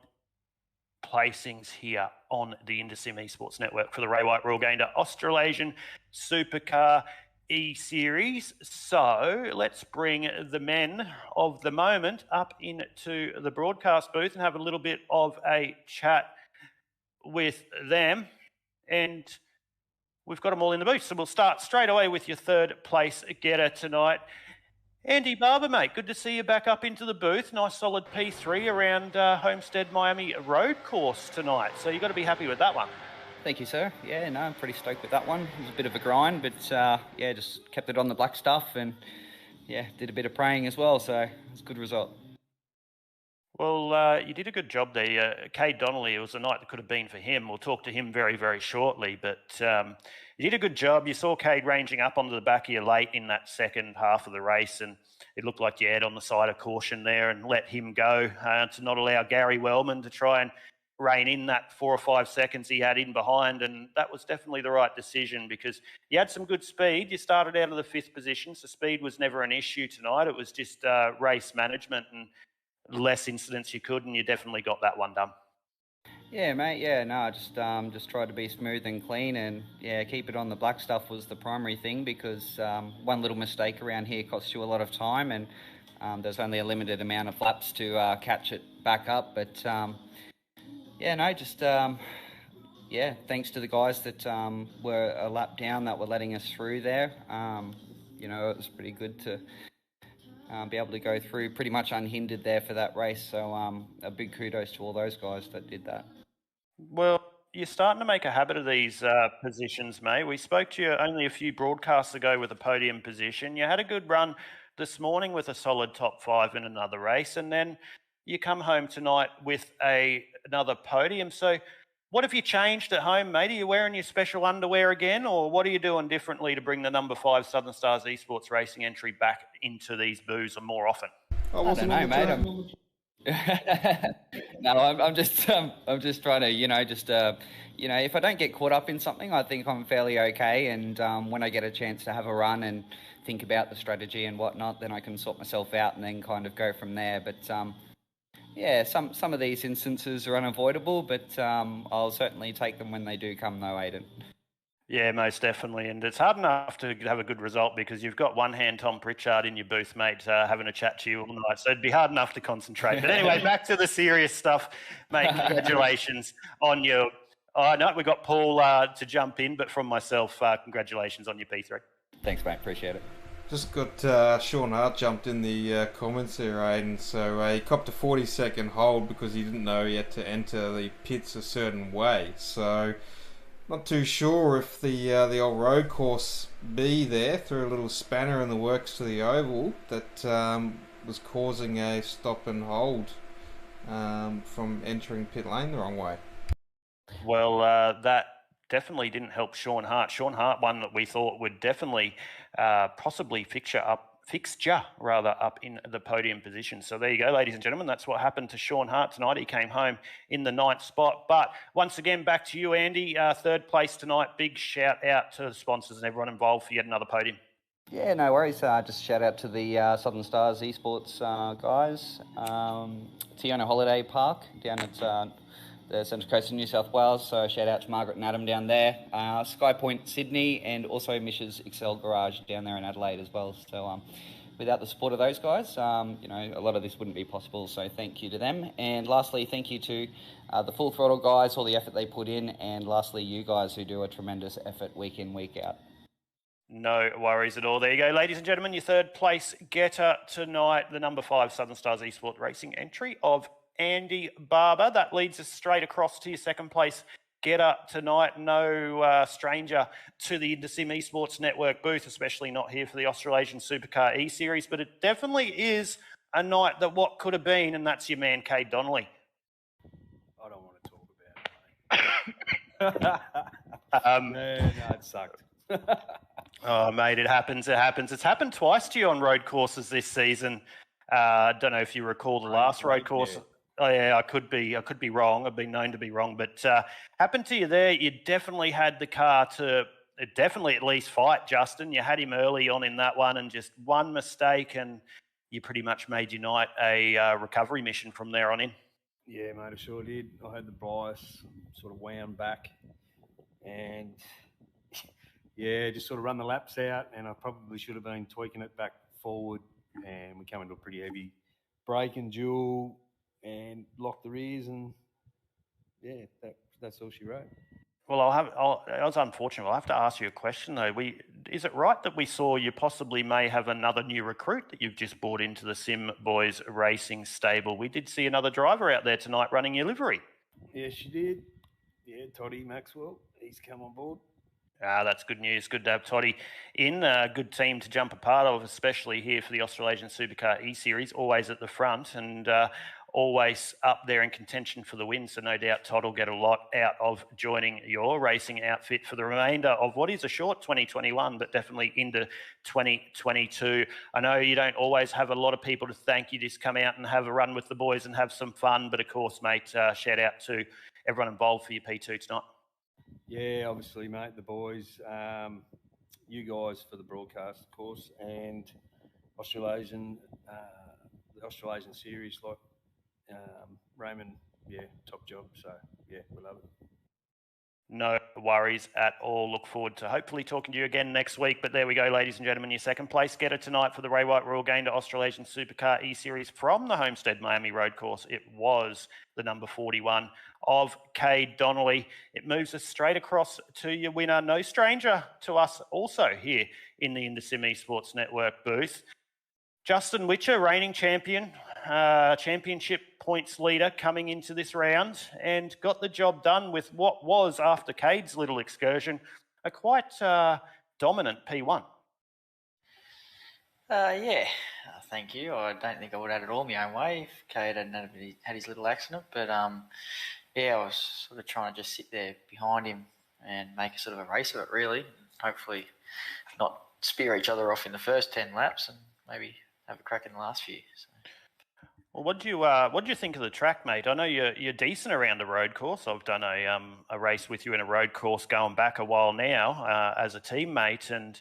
placings here on the InterSim Esports Network for the RayWhite Royal Gayndah Australasian SUPERCAR eSeries. So let's bring the men of the moment up into the broadcast booth and have a little bit of a chat with them. And we've got them all in the booth. So we'll start straight away with your 3rd place getter tonight. Andy Barber, mate, good to see you back up into the booth. Nice solid P3 around Homestead Miami road course tonight. So you've got to be happy with that one. Thank you, sir. Yeah, no, I'm pretty stoked with that one. It was a bit of a grind, but yeah, just kept it on the black stuff and yeah, did a bit of praying as well, so it was a good result. Well, you did a good job there. Cade Donnelly, it was a night that could have been for him. We'll talk to him very, very shortly. But you did a good job. You saw Cade ranging up onto the back of you late in that second half of the race, and it looked like you had on the side of caution there and let him go to not allow Gary Wellman to try and rein in that 4 or 5 seconds he had in behind. And that was definitely the right decision because you had some good speed. You started out of the 5th position, so speed was never an issue tonight. It was just race management and less incidents you could, and you definitely got that one done. Yeah, mate. Yeah, no, I just tried to be smooth and clean, and yeah, keep it on the black stuff was the primary thing because one little mistake around here costs you a lot of time, and there's only a limited amount of laps to catch it back up. But yeah, no, just yeah, thanks to the guys that were a lap down that were letting us through there. You know, it was pretty good to be able to go through pretty much unhindered there for that race. So a big kudos to all those guys that did that. Well, you're starting to make a habit of these positions, mate. We spoke to you only a few broadcasts ago with a podium position. You had a good run this morning with a solid top 5 in another race, and then you come home tonight with another podium. So what have you changed at home, mate? Are you wearing your special underwear again, or what are you doing differently to bring the number 5 Southern Stars eSports racing entry back into these booths more often? I don't know, mate. No, I'm just trying to, you know, if I don't get caught up in something, I think I'm fairly okay. And when I get a chance to have a run and think about the strategy and whatnot, then I can sort myself out and then kind of go from there. But yeah, some of these instances are unavoidable, but I'll certainly take them when they do come, though, Aidan. Yeah, most definitely. And it's hard enough to have a good result because you've got one hand Tom Pritchard in your booth, mate, having a chat to you all night. So it'd be hard enough to concentrate. But anyway, back to the serious stuff, mate. Congratulations on your... I know we got Paul to jump in, but from myself, congratulations on your P3. Thanks, mate. Appreciate it. Just got Sean Hart jumped in the comments there, Aiden. So he copped a 40-second hold because he didn't know he had to enter the pits a certain way. So... not too sure if the old road course B there threw a little spanner in the works to the oval that was causing a stop and hold from entering pit lane the wrong way. Well, that definitely didn't help Sean Hart. Sean Hart, one that we thought would definitely possibly fixture up in the podium position. So there you go, ladies and gentlemen. That's what happened to Sean Hart tonight. He came home in the 9th spot. But once again, back to you, Andy. 3rd place tonight. Big shout out to the sponsors and everyone involved for yet another podium. Yeah, no worries. Just shout out to the Southern Stars eSports guys. Tiona Holiday Park down at the Central Coast of New South Wales. So shout out to Margaret and Adam down there. Sky Point Sydney, and also Mish's Excel Garage down there in Adelaide as well. So without the support of those guys, you know, a lot of this wouldn't be possible. So thank you to them. And lastly, thank you to the Full Throttle guys, all the effort they put in. And lastly, you guys who do a tremendous effort week in, week out. No worries at all. There you go, ladies and gentlemen. Your 3rd place getter tonight, the number 5 Southern Stars eSport Racing entry of Andy Barber. That leads us straight across to your 2nd place getter tonight. No stranger to the Indasim Esports Network booth, especially not here for the Australasian SUPERCAR eSeries, but it definitely is a night that what could have been, and that's your man, Cade Donnelly. I don't want to talk about it, mate. No, it sucked. Oh, mate, it happens. It happens. It's happened twice to you on road courses this season. I don't know if you recall the last road course. Yeah. Oh yeah, I could be wrong. I've been known to be wrong, but happened to you there. You definitely had the car to definitely at least fight Justin. You had him early on in that one, and just one mistake, and you pretty much made your night a recovery mission from there on in. Yeah, mate, I sure did. I had the bias sort of wound back, and yeah, just sort of run the laps out, and I probably should have been tweaking it back forward, and we come into a pretty heavy brake and dual and locked the rears, and yeah, that's all she wrote. Well, I was unfortunate. I'll have to ask you a question though. Is it right that we saw you possibly may have another new recruit that you've just brought into the Sim Boys Racing stable? We did see another driver out there tonight running your livery. Yeah, she did. Yeah, Toddy Maxwell. he's come on board. That's good news. Good to have Toddy in. Good team to jump a part of, especially here for the Australasian SUPERCAR eSeries. Always at the front and always up there in contention for the win. So no doubt Todd will get a lot out of joining your racing outfit for the remainder of what is a short 2021, but definitely into 2022. I know you don't always have a lot of people to thank. You just come out and have a run with the boys and have some fun. But of course, mate, shout out to everyone involved for your P2 tonight. Yeah, obviously, mate, the boys, you guys for the broadcast, of course, and Australasian, the Australasian series, like Raymond, yeah, top job. So, yeah, we love it. No worries at all. Look forward to hopefully talking to you again next week. But there we go, ladies and gentlemen, your second place getter tonight for the RayWhite Royal Gayndah Australasian SUPERCAR eSeries from the Homestead Miami Road Course. It was the number 41 of Cade Donnelly. It moves us straight across to your winner, no stranger to us also here in the Indersim Esports Network booth. Justin Witcher, reigning champion, championship points leader coming into this round and got the job done with what was, after Cade's little excursion, a quite dominant P1. Thank you. I don't think I would have had it all my own way if Cade hadn't had his little accident. But, I was sort of trying to just sit there behind him and make a sort of a race of it, really. Hopefully not spear each other off in the first 10 laps and maybe have a crack in the last few. So. Well, what do you think of the track, mate? I know you're decent around a road course. I've done a race with you in a road course going back a while now as a teammate, and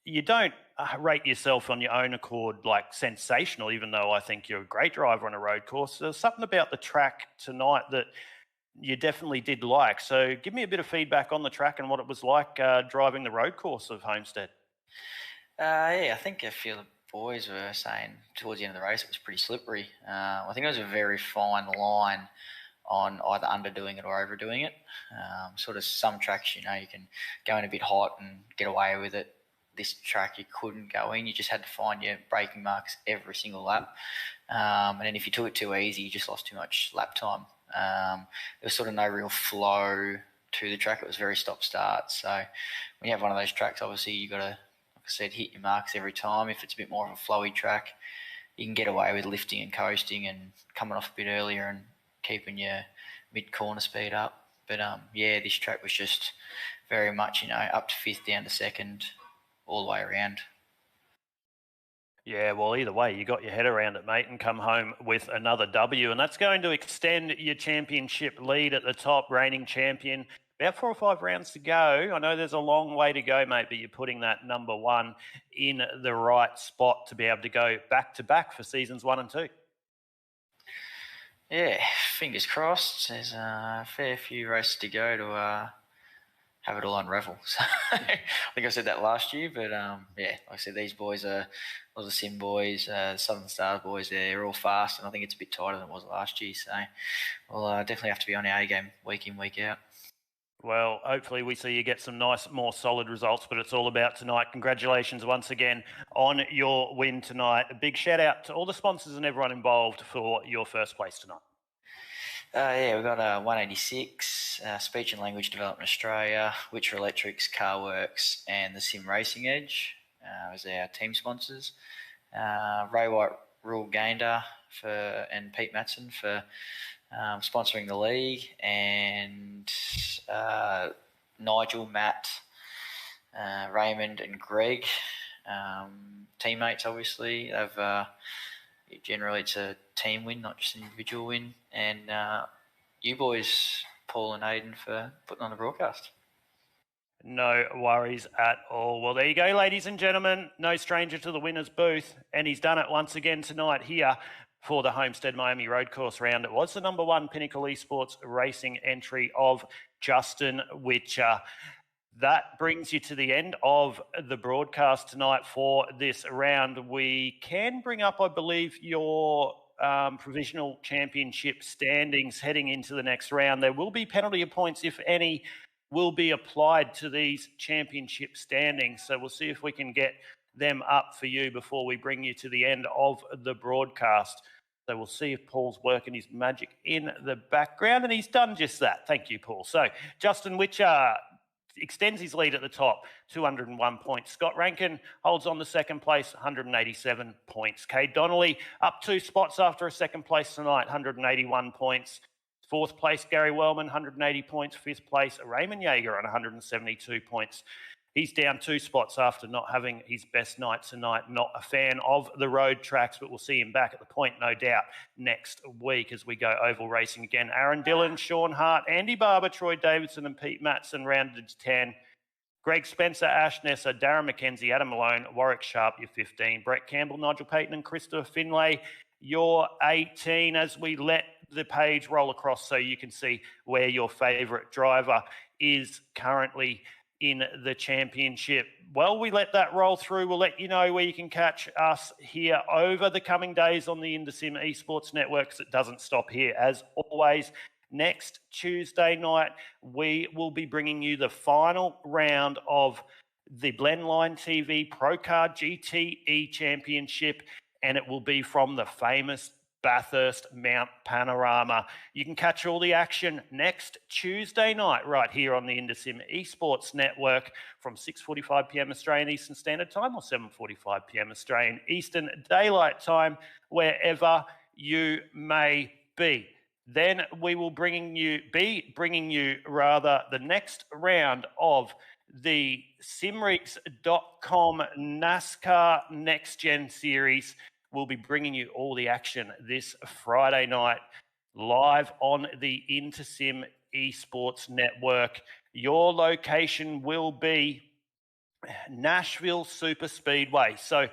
you don't rate yourself on your own accord like sensational, even though I think you're a great driver on a road course. There's something about the track tonight that you definitely did like. So give me a bit of feedback on the track and what it was like driving the road course of Homestead. I think a few of the boys were saying towards the end of the race it was pretty slippery. I think it was a very fine line on either underdoing it or overdoing it. Sort of some tracks, you can go in a bit hot and get away with it. This track you couldn't go in. You just had to find your braking marks every single lap. And then if you took it too easy, you just lost too much lap time. There was sort of no real flow to the track. It was very stop-start. So when you have one of those tracks, obviously you got to, like I said, hit your marks every time. If it's a bit more of a flowy track, you can get away with lifting and coasting and coming off a bit earlier and keeping your mid-corner speed up. But, this track was just very much, up to fifth, down to second, all the way around. Yeah, well, either way, you got your head around it, mate, and come home with another W. And that's going to extend your championship lead at the top, reigning champion. About 4 or 5 rounds to go. I know there's a long way to go, mate, but you're putting that number 1 in the right spot to be able to go back-to-back for seasons 1 and 2. Yeah, fingers crossed. There's a fair few races to go to have it all unravel. So I think I said that last year, but like I said, these boys are a lot of Sim boys, Southern Stars boys. They're all fast, and I think it's a bit tighter than it was last year. So we'll definitely have to be on our A game week in, week out. Well, hopefully we see you get some nice, more solid results, but it's all about tonight. Congratulations once again on your win tonight. A big shout out to all the sponsors and everyone involved for your first place tonight. We've got 186, Speech and Language Development Australia, Witcher Electrics, Carworks, and the Sim Racing Edge as our team sponsors. RayWhite Royal Gayndah and Pete Matson for sponsoring the league, and Nigel, Matt, Raymond and Greg, teammates obviously. Generally it's a team win, not just an individual win, and you boys, Paul and Aidan, for putting on the broadcast. No worries at all. Well, there you go, ladies and gentlemen. No stranger to the winner's booth, and he's done it once again tonight here for the Homestead Miami Road Course round. It was the number 1 Pinnacle Esports racing entry of Justin Witcher. That brings you to the end of the broadcast tonight for this round. We can bring up, I believe, your provisional championship standings heading into the next round. There will be penalty points, if any, will be applied to these championship standings. So we'll see if we can get them up for you before we bring you to the end of the broadcast. So we'll see if Paul's working his magic in the background, and he's done just that. Thank you, Paul. So Justin Witcher extends his lead at the top, 201 points. Scott Rankin holds on to second place, 187 points. Cade Donnelly up 2 spots after a second place tonight, 181 points. Fourth place, Gary Wellman, 180 points. Fifth place, Raymond Yeager on 172 points. He's down 2 spots after not having his best night tonight. Not a fan of the road tracks, but we'll see him back at the point, no doubt, next week as we go oval racing again. Aaron Dillon, Sean Hart, Andy Barber, Troy Davidson and Pete Matson rounded to 10. Greg Spencer, Ash Nessa, Darren McKenzie, Adam Malone, Warwick Sharp, you're 15. Brett Campbell, Nigel Payton and Christopher Finlay, you're 18 as we let the page roll across so you can see where your favourite driver is currently in the championship. Well, we let that roll through. We'll let you know where you can catch us here over the coming days on the InterSim Esports Network, because it doesn't stop here. As always, next Tuesday night, we will be bringing you the final round of the Blendline TV Pro Car GTE Championship, and it will be from the famous Bathurst Mount Panorama. You can catch all the action next Tuesday night right here on the InterSim Esports Network from 6:45 p.m. Australian Eastern Standard Time or 7:45 p.m. Australian Eastern Daylight Time, wherever you may be. Then we will be bringing you the next round of the simrigs.com NASCAR Next Gen Series. We'll be bringing you all the action this Friday night live on the InterSim Esports Network. Your location will be Nashville Super Speedway. So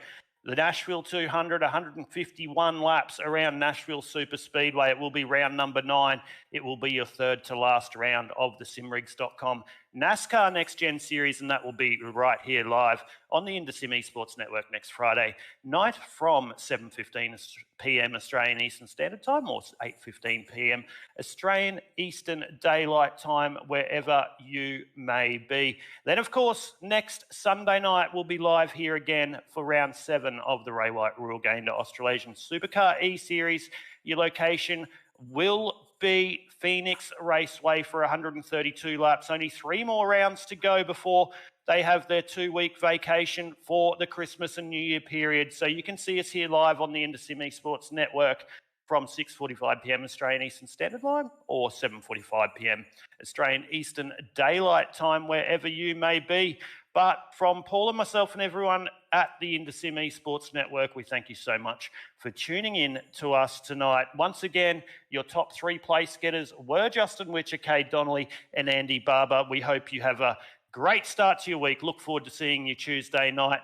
the Nashville 200, 151 laps around Nashville Super Speedway. It will be round number 9. It will be your third to last round of the simrigs.com NASCAR Next Gen Series, and that will be right here live on the InterSim Esports Network next Friday night from 7:15 p.m. Australian Eastern Standard Time or 8:15 p.m. Australian Eastern Daylight Time, wherever you may be. Then, of course, next Sunday night we'll be live here again for round 7 of the RayWhite Royal Gayndah Australasian SUPERCAR eSeries. Your location will be Phoenix Raceway for 132 laps. Only 3 more rounds to go before they have their 2-week vacation for the Christmas and New Year period. So you can see us here live on the InterSim Esports Network from 6:45 p.m. Australian Eastern Standard Time or 7:45 p.m. Australian Eastern Daylight Time, wherever you may be. But from Paul and myself and everyone at the InterSim Esports Network, we thank you so much for tuning in to us tonight. Once again, your top 3 place getters were Justin Witcher, Cade Donnelly and Andy Barber. We hope you have a great start to your week. Look forward to seeing you Tuesday night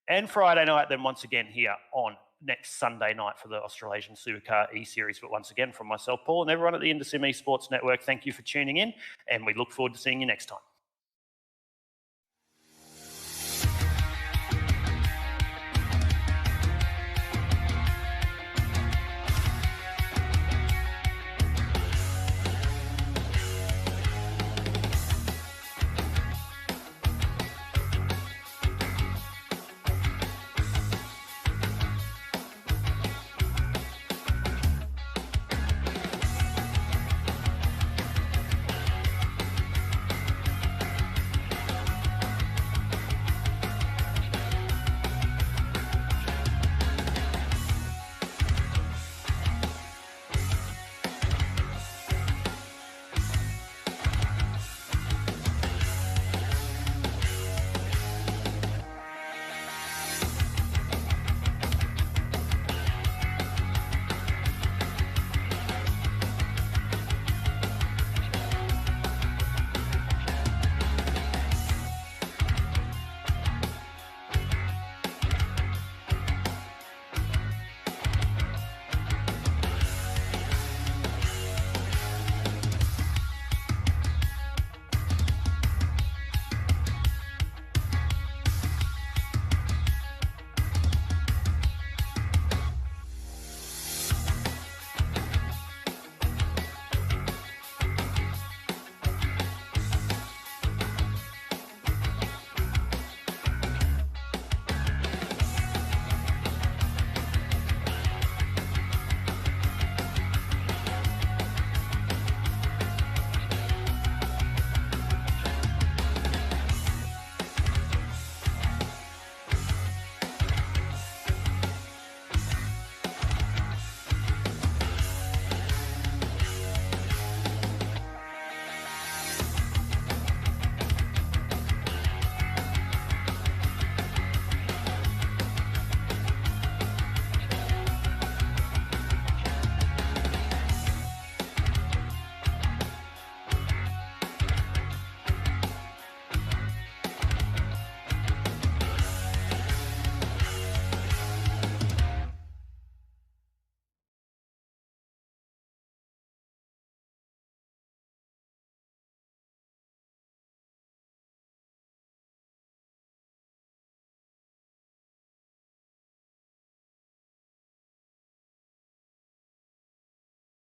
and Friday night, then once again here on next Sunday night for the Australasian SUPERCAR eSeries. But once again, from myself, Paul, and everyone at the InterSim Esports Network, thank you for tuning in, and we look forward to seeing you next time.